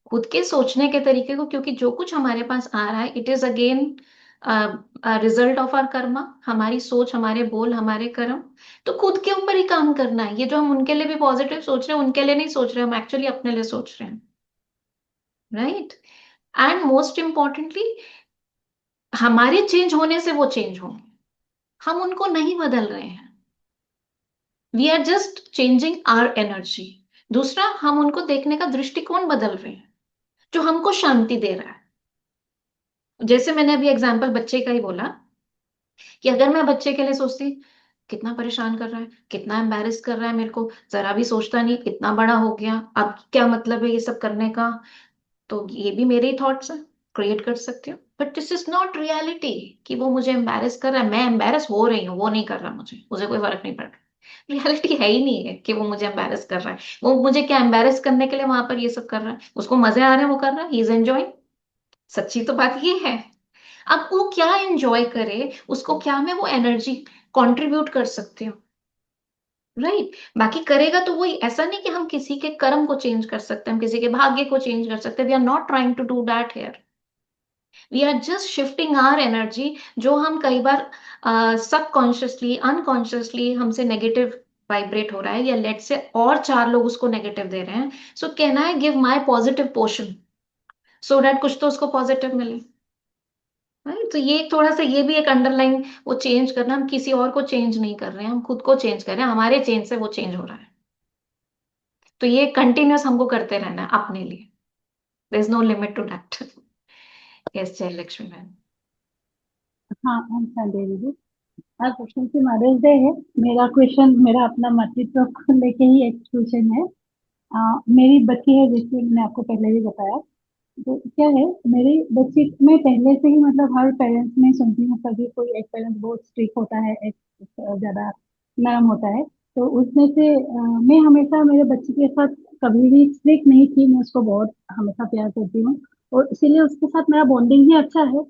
A: खुद के सोचने के तरीके को। क्योंकि जो कुछ हमारे पास आ रहा है, it is again result of our karma, हमारी सोच, हमारे बोल, हमारे कर्म। तो खुद के ऊपर ही काम करना है। ये जो हम उनके लिए भी पॉजिटिव सोच रहे हैं, उनके लिए नहीं सोच रहे, हम एक्चुअली अपने लिए सोच रहे हैं, राइट। एंड मोस्ट इम्पॉर्टेंटली, हमारे चेंज होने से वो चेंज होंगे, हम उनको नहीं बदल रहे हैं। We are just changing our energy. दूसरा, हम उनको देखने का दृष्टिकोण बदल रहे हैं, जो हमको शांति दे रहा है। जैसे मैंने अभी एग्जाम्पल बच्चे का ही बोला, कि अगर मैं बच्चे के लिए सोचती, कितना परेशान कर रहा है, कितना एम्बैरेस कर रहा है मेरे को, जरा भी सोचता नहीं, इतना बड़ा हो गया, अब क्या मतलब है ये सब करने का। तो ये भी मेरे ही थॉट्स हैं, क्रिएट कर सकती हूँ, but this is not reality कि वो मुझे एम्बैरेस कर रहा है। मैं एम्बैरेस हो रही हूँ, वो नहीं कर रहा, मुझे मुझे कोई फर्क नहीं पड़ रहा। रियलिटी है ही नहीं है कि वो मुझे एम्बैरेस कर रहा है। वो मुझे क्या एम्बैरेस करने के लिए वहां पर ये सब कर रहा है? उसको मजे आ रहे हैं, वो कर रहा है, ही इज एंजॉयिंग। सच्ची तो बात ये है। अब वो क्या एंजॉय करे, उसको क्या मैं वो एनर्जी कंट्रीब्यूट कर सकती हूँ, राइट। बाकी करेगा तो वही। ऐसा नहीं कि हम किसी के कर्म को चेंज कर सकते हैं, हम किसी के भाग्य को चेंज कर सकते हैं। We are not trying to do that here. We are just shifting our energy, जो हम कई बार सबकॉन्शियसली, अनकॉन्शियसली हमसे नेगेटिव वाइब्रेट हो रहा है, या लेट से और चार लोग उसको नेगेटिव दे रहे हैं। So can I give my positive portion, so that कुछ तो उसको पॉजिटिव मिले, राइट। तो ये थोड़ा सा, ये भी एक अंडरलाइन, वो चेंज करना, हम किसी और को चेंज नहीं कर रहे हैं, हम खुद को चेंज कर रहे हैं, हमारे चेंज से वो चेंज हो रहा है। तो ये कंटिन्यूस हमको करते रहना है अपने लिए। There is no limit to that. Yes, Jai Lakshmi ma'am.
D: हाँ, हम संडे दीदी, आज क्वेश्चन मदर्स डे है। मेरा क्वेश्चन, मेरा अपना मातृत्व को लेके ही एक क्वेश्चन है। मेरी बच्ची है, जैसे मैंने आपको पहले भी बताया। तो क्या है, मेरी बच्ची, मैं पहले से ही मतलब हर पेरेंट्स में सुनती हूँ, कभी कोई एक पेरेंट्स बहुत स्ट्रिक्ट होता है, एक ज्यादा नरम होता है। तो उसमें से मैं हमेशा मेरे बच्चे के साथ कभी भी स्ट्रिक्ट नहीं थी, मैं उसको बहुत हमेशा प्यार करती हूँ, और इसीलिए उसके साथ मेरा बॉन्डिंग भी अच्छा है।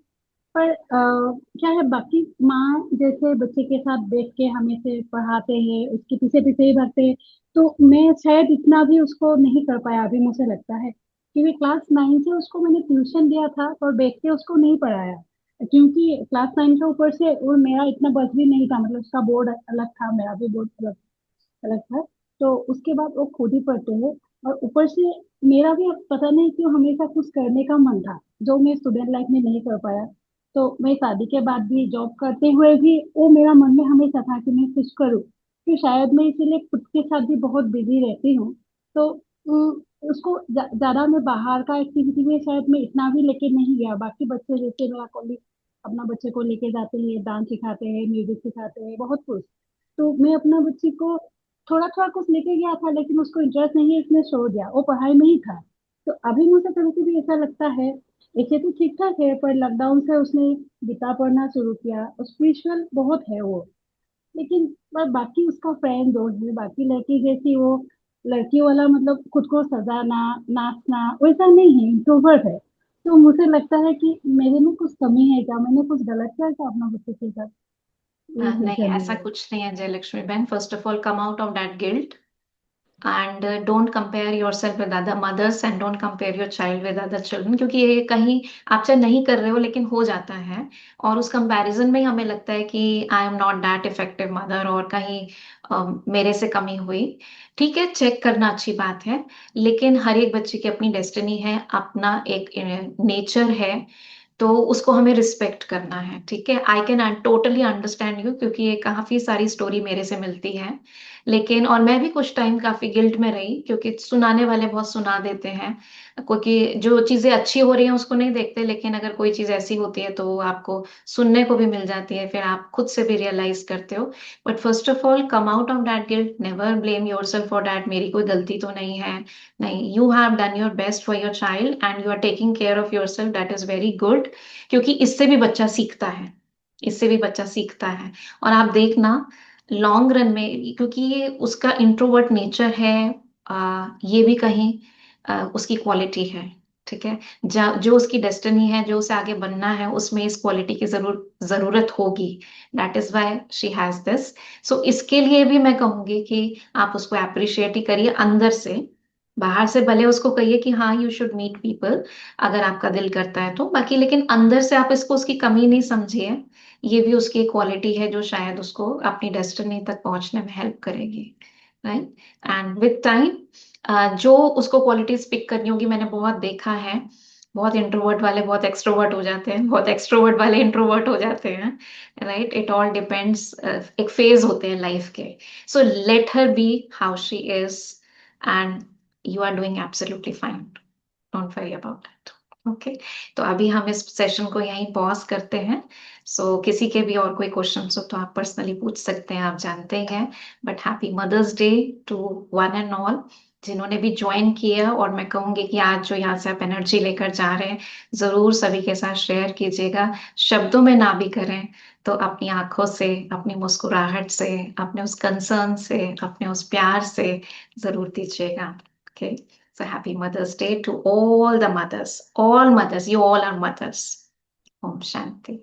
D: पर क्या है, बाकी माँ जैसे बच्चे के साथ बैठ के हमें से पढ़ाते हैं, उसके पीछे पीछे ही भरते हैं। तो मैं शायद इतना भी उसको नहीं कर पाया अभी, मुझे लगता है। क्योंकि क्लास 9 से उसको मैंने ट्यूशन दिया था, और बैठ के उसको नहीं पढ़ाया। क्योंकि क्लास 9 के ऊपर से और मेरा इतना बस भी नहीं था, मतलब उसका बोर्ड अलग था, मेरा भी बोर्ड अलग अलग था। तो उसके बाद वो खुद ही पढ़ते हैं। और ऊपर से मेरा भी अब पता नहीं क्यों हमेशा कुछ करने का मन था, जो मैं स्टूडेंट लाइफ में नहीं कर पाया। तो मैं शादी के बाद भी, जॉब करते हुए भी, वो मेरा मन में हमेशा था कि मैं कुछ करूँ। तो शायद मैं इसीलिए खुद के साथ भी बहुत बिजी रहती हूँ। तो उसको ज्यादा मैं बाहर का एक्टिविटी में शायद मैं इतना भी लेके नहीं गया। बाकी बच्चे जैसे मेरा कॉलेज अपना बच्चे को लेके जाते हैं, डांस सिखाते हैं, म्यूजिक सिखाते हैं, बहुत कुछ। तो मैं अपना बच्ची को थोड़ा थोड़ा कुछ लेके गया था, लेकिन उसको इंटरेस्ट नहीं है, इसमें छोड़ दिया, वो पढ़ाई में ही था। तो अभी मुझे कभी कभी ऐसा लगता है, ऐसे तो ठीक ठाक है, पर लॉकडाउन से उसने गीता पढ़ना शुरू किया, स्पिरिचुअल बहुत है वो। लेकिन पर बाकी उसका फ्रेंड दोस्त है, बाकी लड़की जैसी वो लड़की वाला मतलब खुद को सजाना, नाचना, वैसा नहीं है, इंट्रोवर्ट है। तो मुझे लगता है कि मेरे में कुछ कमी है क्या, मैंने कुछ गलत किया क्या अपना बच्चे के साथ, ये
A: नहीं,
D: क्वेश्चन
A: ऐसा
D: है।
A: कुछ नहीं है जय लक्ष्मी बहन। First of all, come out of that guilt, and don't compare yourself with other mothers, and don't compare your child with other children. क्योंकि ये कहीं आप चाहे नहीं कर रहे हो, लेकिन हो जाता है। और उस कंपैरिजन में ही हमें लगता है कि आई am not that effective mother, और कहीं मेरे से कमी हुई। ठीक है, चेक करना अच्छी बात है, लेकिन हर एक बच्चे की अपनी डेस्टिनी है, अपना एक नेचर है। तो उसको हमें रिस्पेक्ट करना है, ठीक है। I can totally understand you, क्योंकि ये काफी सारी स्टोरी मेरे से मिलती है। लेकिन और मैं भी कुछ टाइम काफी गिल्ट में रही, क्योंकि सुनाने वाले बहुत सुना देते हैं, क्योंकि जो चीजें अच्छी हो रही हैं उसको नहीं देखते, लेकिन अगर कोई चीज ऐसी होती है तो आपको सुनने को भी मिल जाती है, फिर आप खुद से भी रियलाइज करते हो। But first of all, come out of that guilt, never blame yourself for that, मेरी कोई गलती तो नहीं है। नहीं, you have done your best for your child, and you are taking care of yourself, that is very good. क्योंकि इससे भी बच्चा सीखता है, इससे भी बच्चा सीखता है। और आप देखना लॉन्ग रन में, क्योंकि ये उसका इंट्रोवर्ट नेचर है, ये भी कहीं उसकी क्वालिटी है। ठीक है, जो उसकी डेस्टिनी है, जो उसे आगे बनना है, उसमें इस क्वालिटी की जरूरत होगी। That is why she has this. So इसके लिए भी मैं कहूंगी कि आप उसको अप्रिशिएट ही करिए अंदर से। बाहर से भले उसको कहिए कि हाँ यू शुड मीट पीपल, अगर आपका दिल करता है तो, बाकी लेकिन अंदर से आप इसको उसकी कमी नहीं समझिए। ये भी उसकी क्वालिटी है जो शायद उसको अपनी डेस्टिनी तक पहुंचने में हेल्प करेगी। राइट। एंड विद टाइम जो उसको क्वालिटीज पिक करनी होगी, मैंने बहुत देखा है, बहुत इंट्रोवर्ट वाले बहुत एक्सट्रोवर्ट हो जाते हैं, बहुत एक्सट्रोवर्ट वाले इंट्रोवर्ट हो जाते हैं। राइट, इट ऑल डिपेंड्स, एक फेज होते हैं लाइफ के। So let her be how she is, and you are doing absolutely fine, don't worry about that. Okay, तो अभी हम इस सेशन को यहीं पॉज करते हैं। सो किसी के भी और कोई क्वेश्चन हो तो आप पर्सनली पूछ सकते हैं, आप जानते हैं। But happy mother's day to one and all जिन्होंने भी ज्वाइन किया। और मैं कहूंगी कि आज जो यहाँ से आप एनर्जी लेकर जा रहे हैं, जरूर सभी के साथ शेयर कीजिएगा। शब्दों में ना भी करें तो अपनी आंखों से, अपनी मुस्कुराहट से, अपने उस कंसर्न से, अपने उस प्यार से जरूर दीजिएगा। Okay, so happy Mother's Day to all the mothers, all mothers, you all are mothers. Om Shanti.